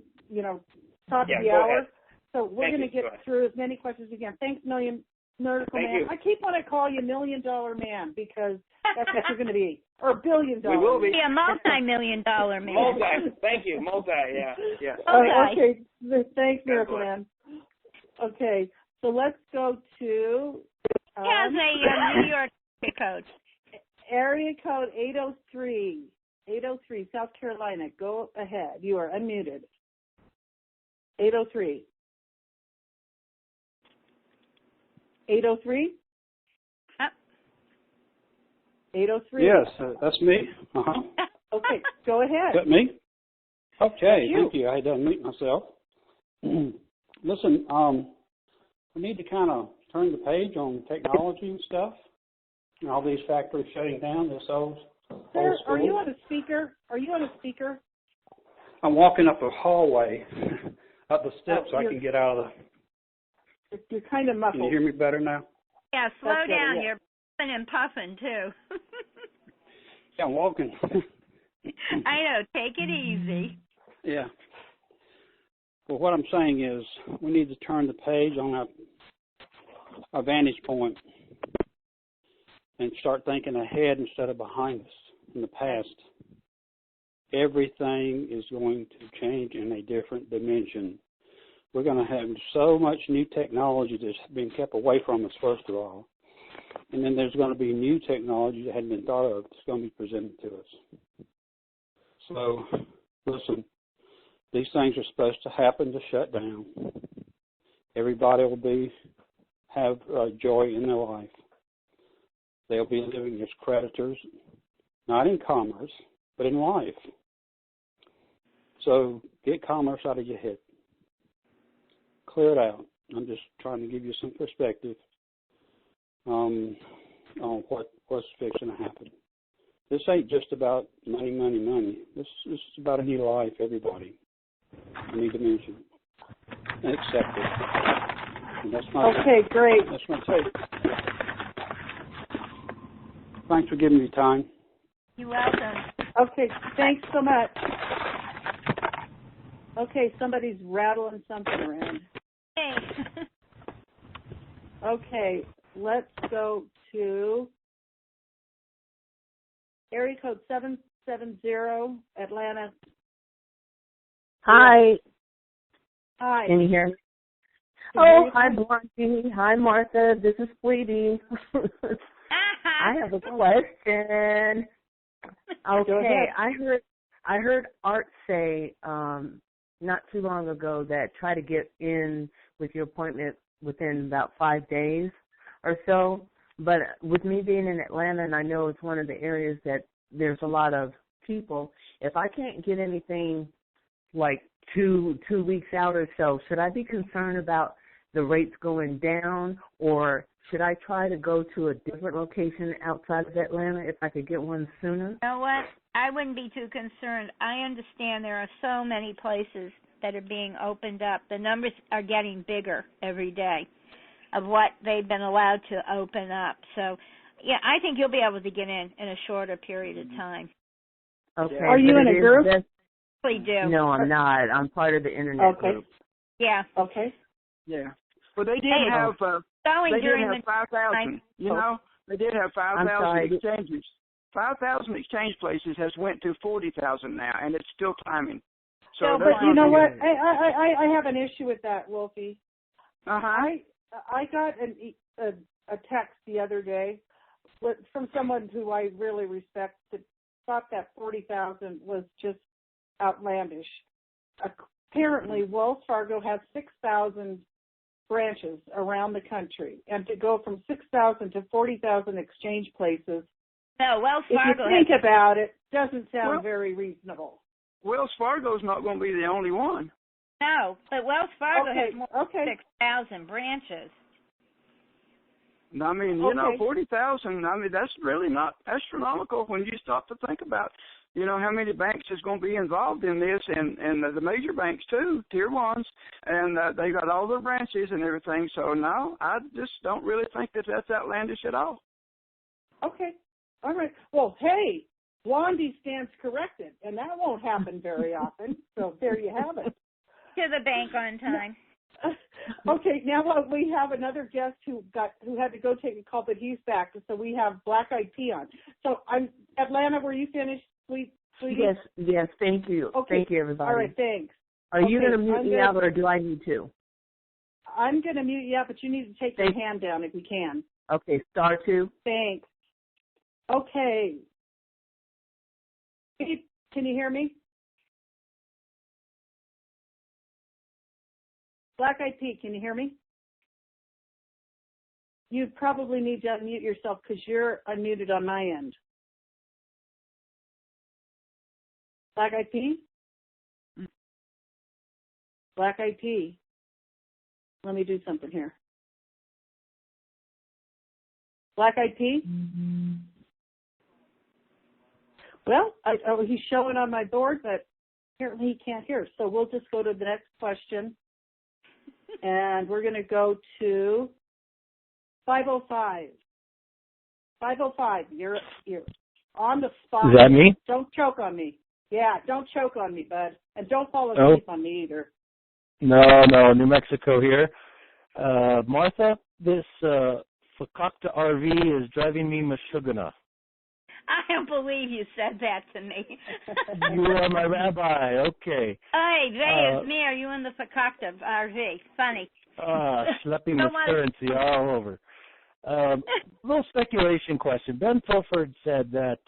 [SPEAKER 1] top of the hour.
[SPEAKER 7] Ahead.
[SPEAKER 1] So we're going to get through as many questions as we can. Thanks, Nautical Man.
[SPEAKER 7] You.
[SPEAKER 1] I keep wanting to call you $1 Million Man because that's what you're going to be. Or $1 billion.
[SPEAKER 7] We will be.
[SPEAKER 2] A multi-million-dollar man.
[SPEAKER 7] Thank you. Yeah.
[SPEAKER 1] Okay. Thanks, Miracle Man. Okay, so let's go to...
[SPEAKER 2] He has a New York code.
[SPEAKER 1] Area code 803. 803, South Carolina. Go ahead. You are unmuted. 803. 803? 803.
[SPEAKER 8] Yes, that's me. Uh-huh.
[SPEAKER 1] Okay, go ahead.
[SPEAKER 8] Is that me? Okay, thank you. I had to unmute myself. Listen, we need to kind of turn the page on technology and stuff. And all these factories shutting down. This old
[SPEAKER 1] Sir,
[SPEAKER 8] school.
[SPEAKER 1] are you on a speaker?
[SPEAKER 8] I'm walking up a hallway, up the steps, so I can get out of the...
[SPEAKER 1] You're kind of muffled.
[SPEAKER 8] Can you hear me better now?
[SPEAKER 2] Yeah, slow
[SPEAKER 1] That's
[SPEAKER 2] down.
[SPEAKER 1] better, yeah.
[SPEAKER 2] You're puffing and puffing, too.
[SPEAKER 8] Yeah, I'm walking.
[SPEAKER 2] I know. Take it easy.
[SPEAKER 8] Yeah. Well, what I'm saying is we need to turn the page on our vantage point and start thinking ahead instead of behind us in the past. Everything is going to change in a different dimension. We're going to have so much new technology that's been kept away from us, first of all. And then there's going to be new technology that hadn't been thought of that's going to be presented to us. So, listen, these things are supposed to happen to shut down. Everybody will have joy in their life. They'll be living as creditors, not in commerce, but in life. So get commerce out of your head. Clear it out. I'm just trying to give you some perspective on what's fixing to happen. This ain't just about money. This is about a new life, everybody. I need to mention and accept it. And that's my
[SPEAKER 1] great.
[SPEAKER 8] That's my take. Thanks for giving me time.
[SPEAKER 2] You're welcome.
[SPEAKER 1] Okay, thanks so much. Okay, somebody's rattling something around.
[SPEAKER 2] Hey.
[SPEAKER 1] Okay, let's go to area code 770, Atlanta.
[SPEAKER 9] Hi.
[SPEAKER 1] Hi.
[SPEAKER 9] Can you hear me? Oh, hi, Blondie. Hi, Martha. This is Sweetie. I have a question. Okay, I heard Art say not too long ago that try to get in with your appointment within about 5 days or so. But with me being in Atlanta, and I know it's one of the areas that there's a lot of people, if I can't get anything like two weeks out or so, should I be concerned about the rates going down, or should I try to go to a different location outside of Atlanta if I could get one sooner?
[SPEAKER 2] You know what? I wouldn't be too concerned. I understand there are so many places that are being opened up. The numbers are getting bigger every day of what they've been allowed to open up. So, yeah, I think you'll be able to get in a shorter period of time.
[SPEAKER 9] Okay.
[SPEAKER 1] Are you in a group?
[SPEAKER 2] We do.
[SPEAKER 9] No, I'm not. I'm part of the internet group.
[SPEAKER 2] Yeah.
[SPEAKER 1] Okay.
[SPEAKER 3] Yeah. Well, they did have 5,000. You know, they did have 5,000 exchanges. 5,000 exchange places has went to 40,000 now, and it's still climbing. So,
[SPEAKER 1] but you know what? I have an issue with that, Wolfie. I got a text the other day from someone who I really respect that thought that 40,000 was just outlandish. Apparently, Wells Fargo has 6,000 branches around the country, and to go from 6,000 to 40,000 exchange places,
[SPEAKER 2] no, Wells Fargo,
[SPEAKER 1] if you think about it, doesn't sound very reasonable.
[SPEAKER 3] Wells Fargo's not going to be the only one.
[SPEAKER 2] No, but Wells Fargo has more than 6,000 branches.
[SPEAKER 3] I mean, 40,000, I mean, that's really not astronomical when you stop to think about you know, how many banks is going to be involved in this, and the major banks too, tier ones, and they got all their branches and everything. So no, I just don't really think that that's outlandish at all.
[SPEAKER 1] Okay. All right. Well, hey, Blondie stands corrected, and that won't happen very often. So there you have it.
[SPEAKER 2] To the bank on time.
[SPEAKER 1] Okay, now we have another guest who had to go take a call, but he's back. So we have Black Eyed Pea on. So Atlanta, were you finished, sweetie?
[SPEAKER 9] Yes. Thank you.
[SPEAKER 1] Okay.
[SPEAKER 9] Thank you, everybody.
[SPEAKER 1] All right, thanks.
[SPEAKER 9] Are you going to mute me out, or do I need to?
[SPEAKER 1] I'm going to mute you out, but you need to take your hand down if you can.
[SPEAKER 9] Okay, *2.
[SPEAKER 1] Thanks. Okay. Can you hear me? Black Eyed Pea, can you hear me? You probably need to unmute yourself because you're unmuted on my end. Black Eyed Pea? Black Eyed Pea. Let me do something here. Black Eyed Pea? Mm-hmm. Well, he's showing on my board, but apparently he can't hear. So we'll just go to the next question. And we're going to go to 505. 505, you're on the spot.
[SPEAKER 10] Is that me?
[SPEAKER 1] Don't choke on me. Yeah, don't choke on me, bud. And don't fall asleep on me either.
[SPEAKER 10] No, New Mexico here. Martha, this Fakakta RV is driving me mashugana.
[SPEAKER 2] I don't believe you said that to me.
[SPEAKER 10] You are my rabbi. Okay.
[SPEAKER 2] Hey, Vay is me. Are you in the Fakakta RV? Funny.
[SPEAKER 10] Schlepping with currency all over. Little speculation question. Ben Fulford said that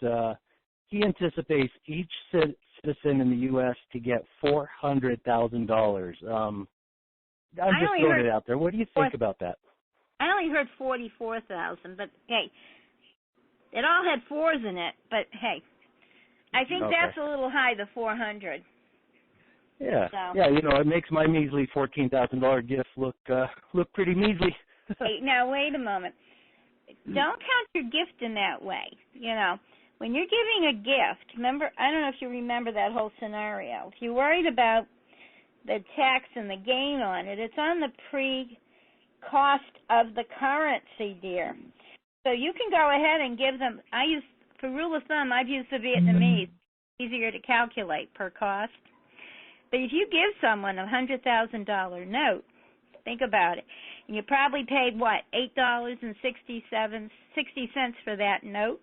[SPEAKER 10] he anticipates each citizen in the U.S. to get $400,000. I'm just throwing it out there. What do you think about that?
[SPEAKER 2] I only heard 44,000, but hey, it all had fours in it. But hey, I think that's a little high, the 400.
[SPEAKER 10] Yeah,
[SPEAKER 2] so.
[SPEAKER 10] Yeah. You know, it makes my measly $14,000 gift look pretty measly.
[SPEAKER 2] Hey, now wait a moment. Don't count your gift in that way. You know, when you're giving a gift, remember, I don't know if you remember that whole scenario. If you're worried about the tax and the gain on it, it's on the pre-cost of the currency, dear. So you can go ahead and give them, for rule of thumb, I've used the Vietnamese. It's easier to calculate per cost. But if you give someone a $100,000 note, think about it, and you probably paid, what, $8.60 for that note?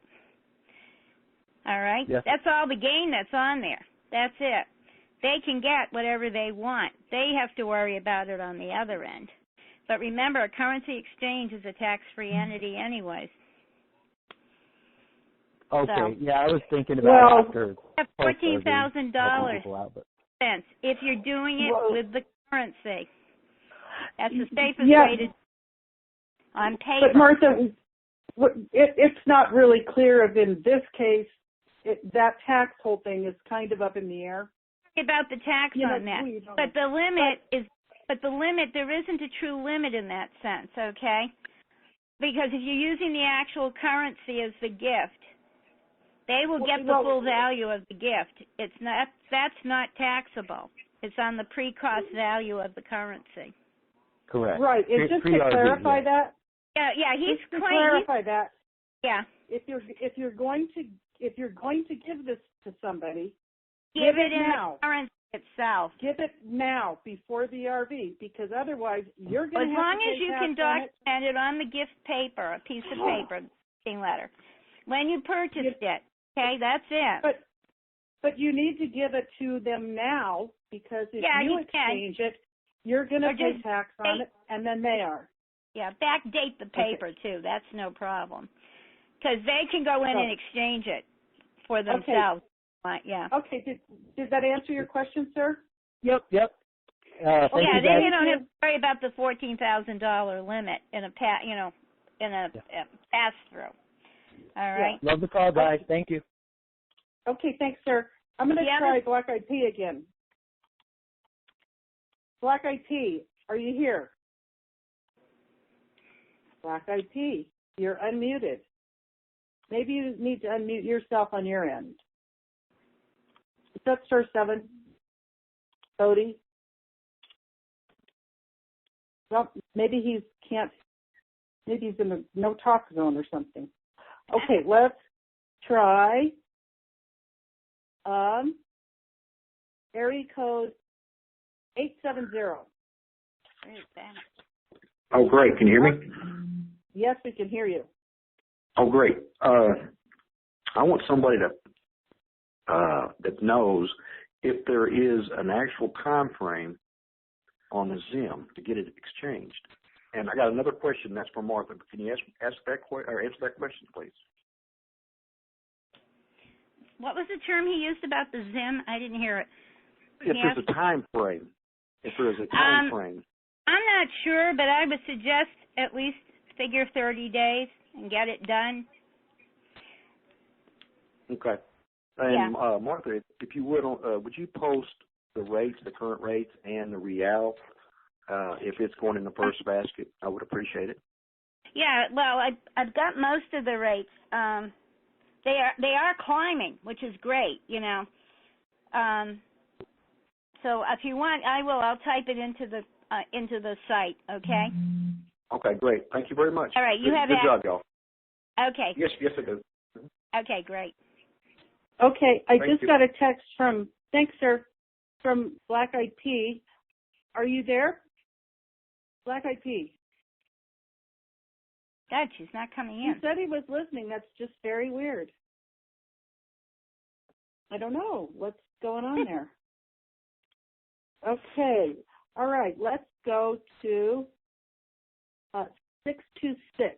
[SPEAKER 2] All right?
[SPEAKER 10] Yes.
[SPEAKER 2] That's all the gain that's on there. That's it. They can get whatever they want. They have to worry about it on the other end. But remember, a currency exchange is a tax-free entity anyways.
[SPEAKER 10] Okay,
[SPEAKER 2] so,
[SPEAKER 10] yeah, I was thinking about after
[SPEAKER 2] $14,000 if you're doing it with the currency. That's the safest way to on paper.
[SPEAKER 1] But Martha, it's not really clear if in this case that tax whole thing is kind of up in the air.
[SPEAKER 2] About the tax on that, but the limit there isn't a true limit in that sense, okay? Because if you're using the actual currency as the gift, they will get the full value of the gift. That's not taxable. It's on the pre-cost value of the currency.
[SPEAKER 10] Correct.
[SPEAKER 1] Right. And just to clarify that.
[SPEAKER 2] Yeah. He's
[SPEAKER 1] to clarify that.
[SPEAKER 2] Yeah.
[SPEAKER 1] If you're going to give this to somebody,
[SPEAKER 2] give it in
[SPEAKER 1] now.
[SPEAKER 2] The currency itself.
[SPEAKER 1] Give it now before the RV, because otherwise you're going to
[SPEAKER 2] have to pay tax. As long as you can document it on the gift paper, a piece of paper, letter, when you purchased it. Okay, that's it.
[SPEAKER 1] But you need to give it to them now, because if you exchange it, you're going to pay tax on it, and then they are.
[SPEAKER 2] Yeah, backdate the paper, too. That's no problem. Because they can go in and exchange it for themselves. Yeah.
[SPEAKER 1] Okay, did that answer your question, sir?
[SPEAKER 10] Yep.
[SPEAKER 2] Then you don't have to worry about the $14,000 limit in a pass-through. All right.
[SPEAKER 10] Yeah. Love the call, guys. Thank you.
[SPEAKER 1] Okay, thanks, sir. I'm going to try Black Eyed Pea again. Black Eyed Pea, are you here? Black Eyed Pea, you're unmuted. Maybe you need to unmute yourself on your end. that star 7? Bodie? Well, maybe he's in the no talk zone or something. Okay, let's try area code 870.
[SPEAKER 11] Oh, great. Can you hear me?
[SPEAKER 1] Yes, we can hear you.
[SPEAKER 11] Oh, great. I want somebody that knows if there is an actual time frame on the Zim to get it exchanged. And I got another question. That's for Martha. Can you answer that question, please?
[SPEAKER 2] What was the term he used about the Zim? I didn't hear it.
[SPEAKER 11] If there's a time frame. If there is a time frame.
[SPEAKER 2] I'm not sure, but I would suggest at least figure 30 days and get it done.
[SPEAKER 11] Okay. And Martha, if you would you post the rates, the current rates, and the real, if it's going in the first basket? I would appreciate it.
[SPEAKER 2] Yeah, well, I've got most of the rates. They are climbing, which is great, you know. So if you want, I'll type it into the site. Okay.
[SPEAKER 11] Okay, great. Thank you very much.
[SPEAKER 2] All right, you have
[SPEAKER 11] good job, y'all.
[SPEAKER 2] Okay.
[SPEAKER 11] Yes, I do.
[SPEAKER 2] Okay, great.
[SPEAKER 1] Okay, I
[SPEAKER 11] Thank
[SPEAKER 1] just
[SPEAKER 11] you.
[SPEAKER 1] got a text from, thanks, sir, from Black Eyed Pea. Are you there? Black Eyed Pea.
[SPEAKER 2] God, she's not coming in.
[SPEAKER 1] He said he was listening. That's just very weird. I don't know what's going on there. Okay. All right. Let's go to 626.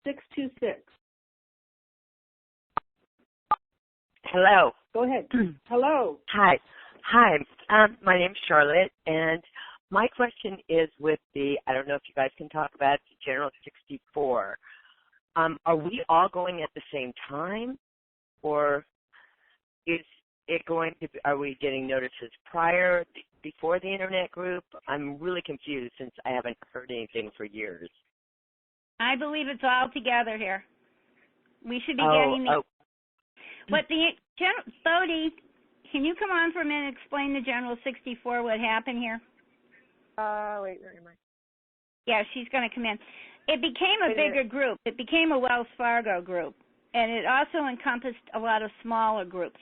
[SPEAKER 1] 626.
[SPEAKER 12] Hello.
[SPEAKER 1] Go ahead. Hello.
[SPEAKER 12] Hi. My name's Charlotte, and my question is with I don't know if you guys can talk about General 64. Are we all going at the same time, or is it going to are we getting notices before the internet group? I'm really confused since I haven't heard anything for years.
[SPEAKER 2] I believe it's all together here. We should be getting the... What Bodie, can you come on for a minute and explain to General 64 what happened here?
[SPEAKER 13] Wait, where am I?
[SPEAKER 2] Yeah, she's going to come in. It became a bigger group. It became a Wells Fargo group, and it also encompassed a lot of smaller groups.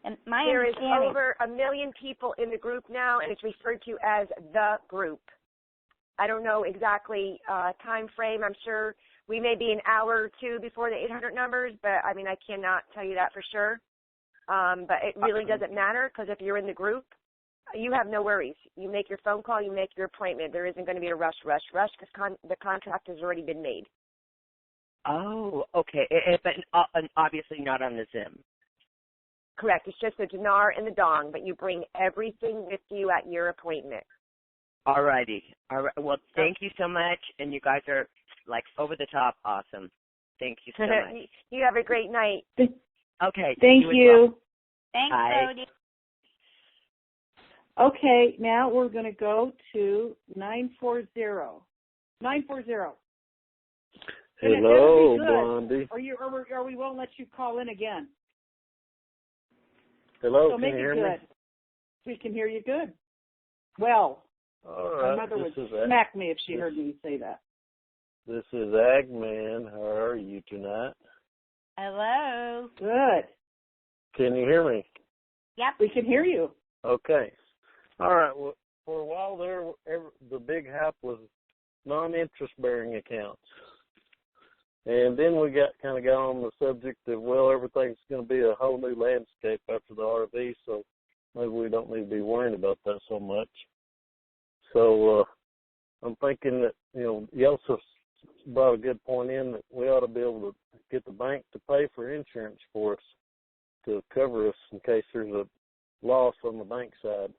[SPEAKER 2] And
[SPEAKER 13] there is over 1 million people in the group now, and it's referred to as the group. I don't know exactly time frame. I'm sure we may be an hour or two before the 800 numbers, but I mean, I cannot tell you that for sure. But it really doesn't matter, because if you're in the group, you have no worries. You make your phone call, you make your appointment. There isn't going to be a rush, because the contract has already been made.
[SPEAKER 12] Oh, okay. But obviously not on the Zim.
[SPEAKER 13] Correct. It's just the dinar and the dong, but you bring everything with you at your appointment.
[SPEAKER 12] All righty. All right. Well, thank you so much, and you guys are, like, over the top awesome. Thank you so much.
[SPEAKER 13] You have a great night.
[SPEAKER 12] Okay.
[SPEAKER 1] Thank you.
[SPEAKER 12] Well.
[SPEAKER 2] Thanks, Bodie.
[SPEAKER 1] Okay, now we're going to go to 940. 940.
[SPEAKER 14] Hello, Blondie.
[SPEAKER 1] Or we won't let you call in again.
[SPEAKER 14] Hello,
[SPEAKER 1] so
[SPEAKER 14] can
[SPEAKER 1] make
[SPEAKER 14] you
[SPEAKER 1] it
[SPEAKER 14] hear
[SPEAKER 1] good.
[SPEAKER 14] me?
[SPEAKER 1] We can hear you good. Well,
[SPEAKER 14] all right.
[SPEAKER 1] my mother would smack me if she heard me say that.
[SPEAKER 14] This is Agman. How are you tonight?
[SPEAKER 2] Hello.
[SPEAKER 1] Good.
[SPEAKER 14] Can you hear me?
[SPEAKER 2] Yep.
[SPEAKER 1] We can hear you.
[SPEAKER 14] Okay. All right. Well, for a while there, the big hype was non-interest-bearing accounts. And then we got on the subject of, well, everything's going to be a whole new landscape after the RV, so maybe we don't need to be worrying about that so much. So I'm thinking that, Yeltsin brought a good point in that we ought to be able to get the bank to pay for insurance for us to cover us in case there's a loss on the bank side.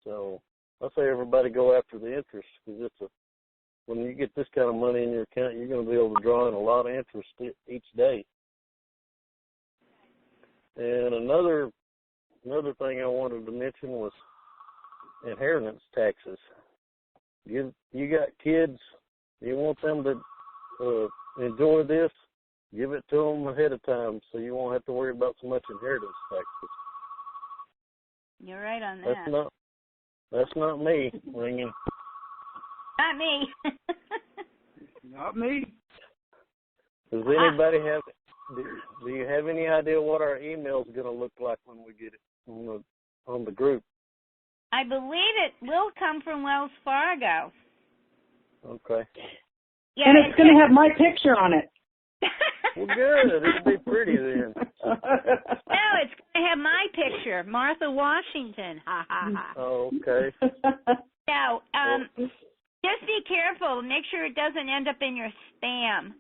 [SPEAKER 14] So I say everybody go after the interest, because when you get this kind of money in your account, you're going to be able to draw in a lot of interest each day. And another thing I wanted to mention was inheritance taxes. You got kids, you want them to enjoy this, Give it to them ahead of time so you won't have to worry about so much inheritance taxes.
[SPEAKER 2] You're right on that.
[SPEAKER 14] That's not me ringing.
[SPEAKER 2] Not me.
[SPEAKER 3] Not me.
[SPEAKER 14] Does anybody have? Do you have any idea what our email is going to look like when we get it on the group?
[SPEAKER 2] I believe it will come from Wells Fargo.
[SPEAKER 14] Okay.
[SPEAKER 1] Yeah, and it's going to have my picture on it.
[SPEAKER 14] Well, good. It'll be pretty then.
[SPEAKER 2] No, it's going to have my picture, Martha Washington. Ha ha ha.
[SPEAKER 14] Oh, okay.
[SPEAKER 2] Now, just be careful. Make sure it doesn't end up in your spam.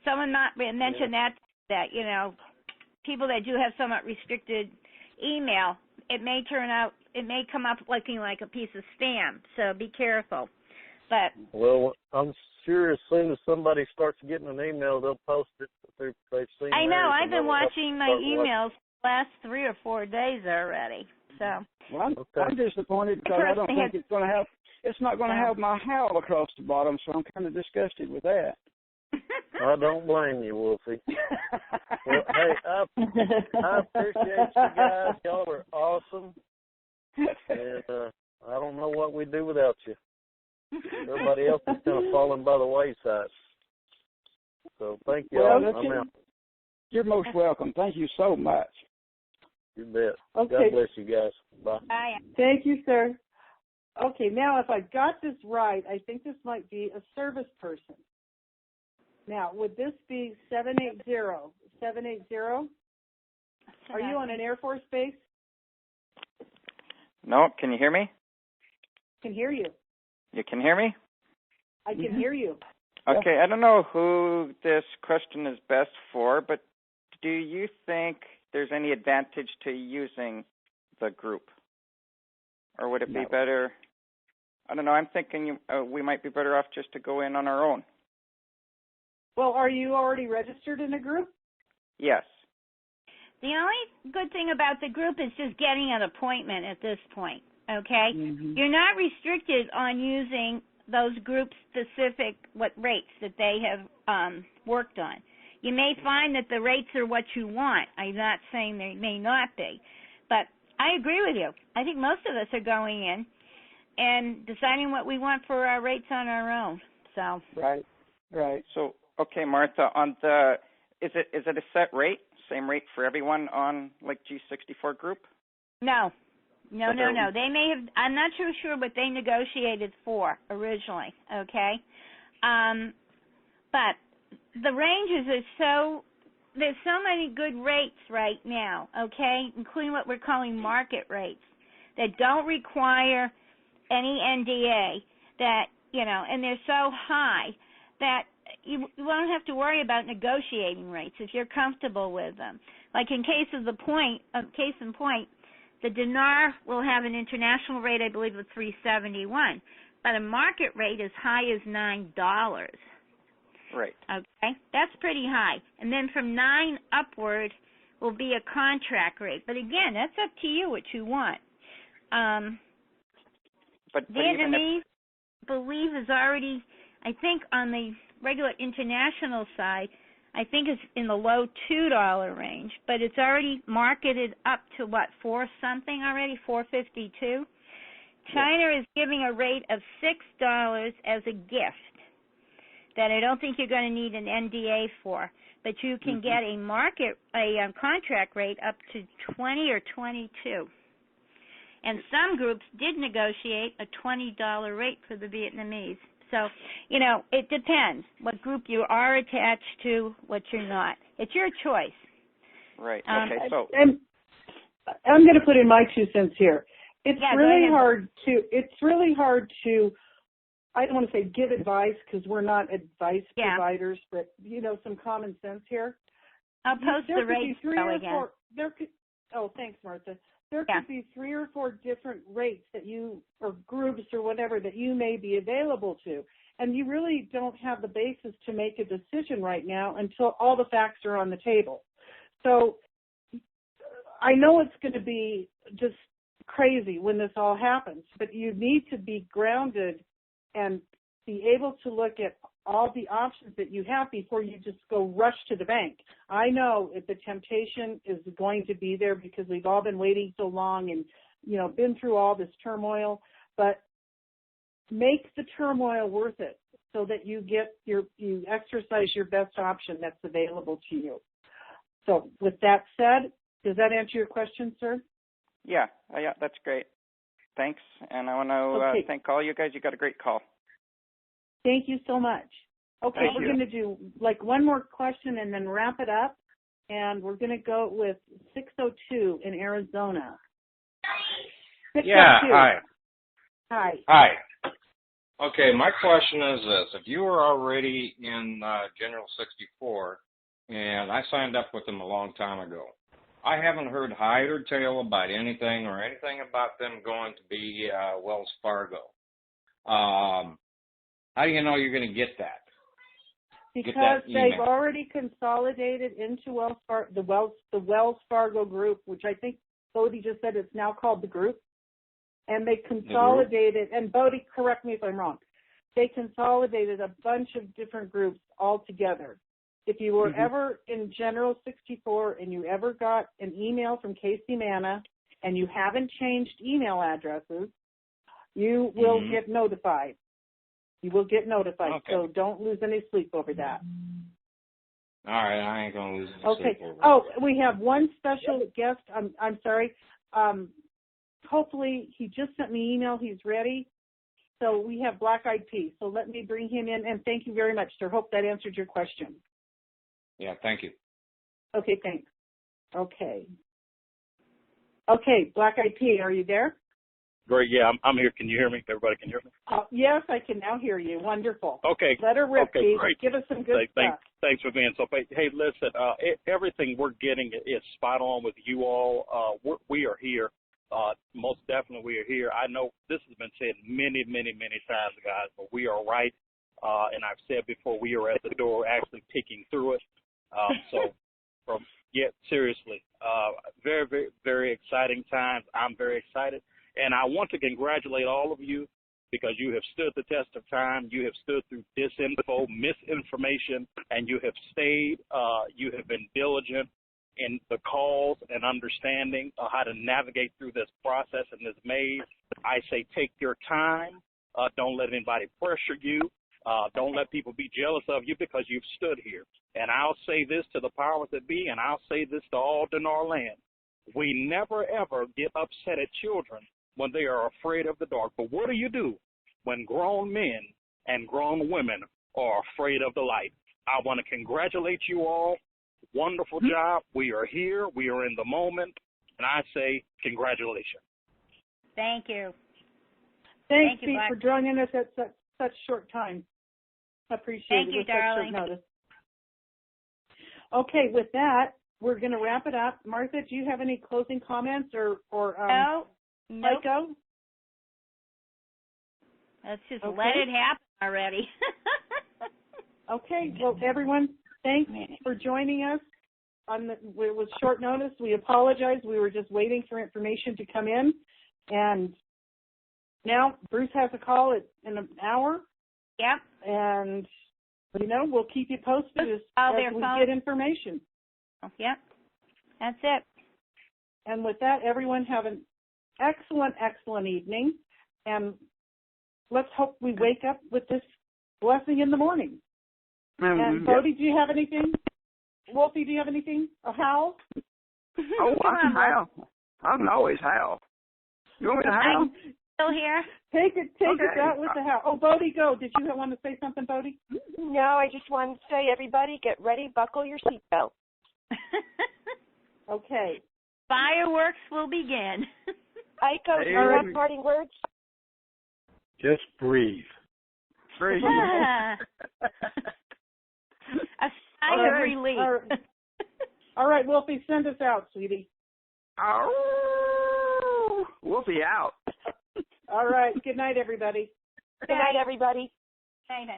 [SPEAKER 2] Someone mentioned that you know, people that do have somewhat restricted email, it may come up looking like a piece of spam. So be careful. But
[SPEAKER 14] well, I'm sure as soon as somebody starts getting an email, they'll post it. They've seen.
[SPEAKER 2] I know. I've been watching my emails the last 3 or 4 days already. So.
[SPEAKER 3] Well, I'm disappointed because I don't think it's going to have. It's not going to have my howl across the bottom, so I'm kind of disgusted with that.
[SPEAKER 14] I don't blame you, Wolfie. Well, hey, I appreciate you guys. Y'all are awesome. And I don't know what we'd do without you. Everybody else is kind of falling by the wayside. So thank you all. I'm out.
[SPEAKER 3] You're most welcome. Thank you so much.
[SPEAKER 14] You bet.
[SPEAKER 1] Okay.
[SPEAKER 14] God bless you guys. Bye.
[SPEAKER 2] Bye.
[SPEAKER 1] Thank you, sir. Okay, now if I got this right, I think this might be a service person. Now, would this be 780? 780? Are you on an Air Force base?
[SPEAKER 15] No, can you hear me?
[SPEAKER 1] I can hear you.
[SPEAKER 15] You can hear me?
[SPEAKER 1] I can hear you.
[SPEAKER 15] Okay, I don't know who this question is best for, but do you think there's any advantage to using the group? Or would it be better? I don't know, I'm thinking we might be better off just to go in on our own.
[SPEAKER 1] Well, are you already registered in a group?
[SPEAKER 15] Yes.
[SPEAKER 2] The only good thing about the group is just getting an appointment at this point, okay? Mm-hmm. You're not restricted on using those group-specific rates that they have worked on. You may find that the rates are what you want. I'm not saying they may not be. But I agree with you. I think most of us are going in and deciding what we want for our rates on our own. So
[SPEAKER 3] Right.
[SPEAKER 15] So, okay, Martha, is it a set rate? Same rate for everyone on like G64 group?
[SPEAKER 2] No. They may have. I'm not sure what they negotiated for originally. Okay, but the ranges are there's so many good rates right now. Okay, including what we're calling market rates that don't require any NDA. That and they're so high that you won't have to worry about negotiating rates if you're comfortable with them. Like in case in point, the dinar will have an international rate, I believe, of $3.71, but a market rate as high as $9.
[SPEAKER 15] Right.
[SPEAKER 2] Okay, that's pretty high. And then from 9 upward will be a contract rate. But again, that's up to you what you want.
[SPEAKER 15] But
[SPEAKER 2] Vietnamese, believe, is already, I think, on the regular international side, I think it's in the low $2 range, but it's already marketed up to $4 something already, $4.52. China is giving a rate of $6 as a gift that I don't think you're going to need an NDA for, but you can get a contract rate up to 20 or 22. And some groups did negotiate a $20 rate for the Vietnamese. So, it depends what group you are attached to, what you're not. It's your choice.
[SPEAKER 15] Right. Okay. So
[SPEAKER 1] I'm going to put in my 2 cents here. It's really hard to. I don't want to say give advice because we're not advice providers, but some common sense here.
[SPEAKER 2] I'll post the rates again.
[SPEAKER 1] Thanks, Martha. There could be 3 or 4 different rates that or groups or whatever that you may be available to. And you really don't have the basis to make a decision right now until all the facts are on the table. So I know it's going to be just crazy when this all happens, but you need to be grounded and be able to look at all the options that you have before you just go rush to the bank. I know if the temptation is going to be there because we've all been waiting so long and, been through all this turmoil, but make the turmoil worth it so that you exercise your best option that's available to you. So with that said, does that answer your question, sir?
[SPEAKER 15] Yeah, that's great. Thanks, and I want to thank all you guys. You got a great call.
[SPEAKER 1] Thank you so much. Okay, we're going to do one more question and then wrap it up, and we're going to go with 602 in Arizona. 602.
[SPEAKER 16] Yeah,
[SPEAKER 1] Hi.
[SPEAKER 16] Hi. Okay, my question is this. If you were already in General 64, and I signed up with them a long time ago, I haven't heard hide or tail about anything about them going to be Wells Fargo. How do you know you're going to get that?
[SPEAKER 1] Because they've already consolidated into the Wells Fargo group, which I think Bodie just said it's now called the group. And they consolidated, and Bodie, correct me if I'm wrong, they consolidated a bunch of different groups all together. If you were ever in General 64 and you ever got an email from Casey Manna and you haven't changed email addresses, you will get notified. You will get notified, so don't lose any sleep over that.
[SPEAKER 16] All right, I ain't going to lose any sleep over that.
[SPEAKER 1] Oh, we have one special guest. I'm sorry. Hopefully, he just sent me an email. He's ready. So we have Black Eyed Peas. So let me bring him in, and thank you very much, sir. Hope that answered your question.
[SPEAKER 16] Yeah, thank you.
[SPEAKER 1] Okay, thanks. Okay, Black Eyed Peas, are you there?
[SPEAKER 17] Great, yeah, I'm here. Can you hear me? Everybody can hear me?
[SPEAKER 1] Yes, I can now hear you. Wonderful.
[SPEAKER 17] Okay.
[SPEAKER 1] Let her rip,
[SPEAKER 17] okay, great.
[SPEAKER 1] Give us some good stuff.
[SPEAKER 17] Thanks for being so patient. Hey, listen, everything we're getting is spot on with you all. We are here. Most definitely we are here. I know this has been said many, many, many times, guys, but we are right. And I've said before, we are at the door actually picking through it. Seriously, very, very, very exciting times. I'm very excited. And I want to congratulate all of you because you have stood the test of time. You have stood through disinfo, misinformation, and you have stayed. You have been diligent in the calls and understanding how to navigate through this process and this maze. I say take your time. Don't let anybody pressure you. Don't let people be jealous of you because you've stood here. And I'll say this to the powers that be, and I'll say this to all Dinar land. We never, ever get upset at children when they are afraid of the dark. But what do when grown men and grown women are afraid of the light? I want to congratulate you all. Wonderful job. We are here. We are in the moment. And I say congratulations.
[SPEAKER 2] Thank you.
[SPEAKER 1] Thanks, Pete, for joining us at such short time. Appreciate it.
[SPEAKER 2] Thank you, darling.
[SPEAKER 1] Such short notice. Okay, with that, we're going to wrap it up. Martha, do you have any closing comments or
[SPEAKER 2] no.
[SPEAKER 1] Psycho?
[SPEAKER 2] Let's just let it happen already.
[SPEAKER 1] Okay, well, everyone, thanks for joining us. It was short notice. We apologize. We were just waiting for information to come in. And now Bruce has a call in an hour.
[SPEAKER 2] Yep.
[SPEAKER 1] And, we'll keep you posted as we get information.
[SPEAKER 2] Yep. That's it.
[SPEAKER 1] And with that, everyone have an excellent, excellent evening. And let's hope we wake up with this blessing in the morning. And Bodie, do you have anything? Wolfie, do you have anything? A howl?
[SPEAKER 3] Oh, I can howl. I can always howl. You want me to howl?
[SPEAKER 2] I'm still here.
[SPEAKER 1] Take it out with the howl. Oh, Bodie, go. Did you want to say something, Bodie?
[SPEAKER 13] No, I just wanted to say, everybody, get ready, buckle your seatbelt.
[SPEAKER 1] Okay.
[SPEAKER 2] Fireworks will begin.
[SPEAKER 13] Aiko, do you have parting words?
[SPEAKER 4] Just breathe.
[SPEAKER 1] Breathe.
[SPEAKER 2] A sigh of relief.
[SPEAKER 1] All right, Wolfie, send us out, sweetie.
[SPEAKER 3] Oh, Wolfie out.
[SPEAKER 1] All right. Good night, everybody.
[SPEAKER 13] Good night, everybody.
[SPEAKER 2] Night.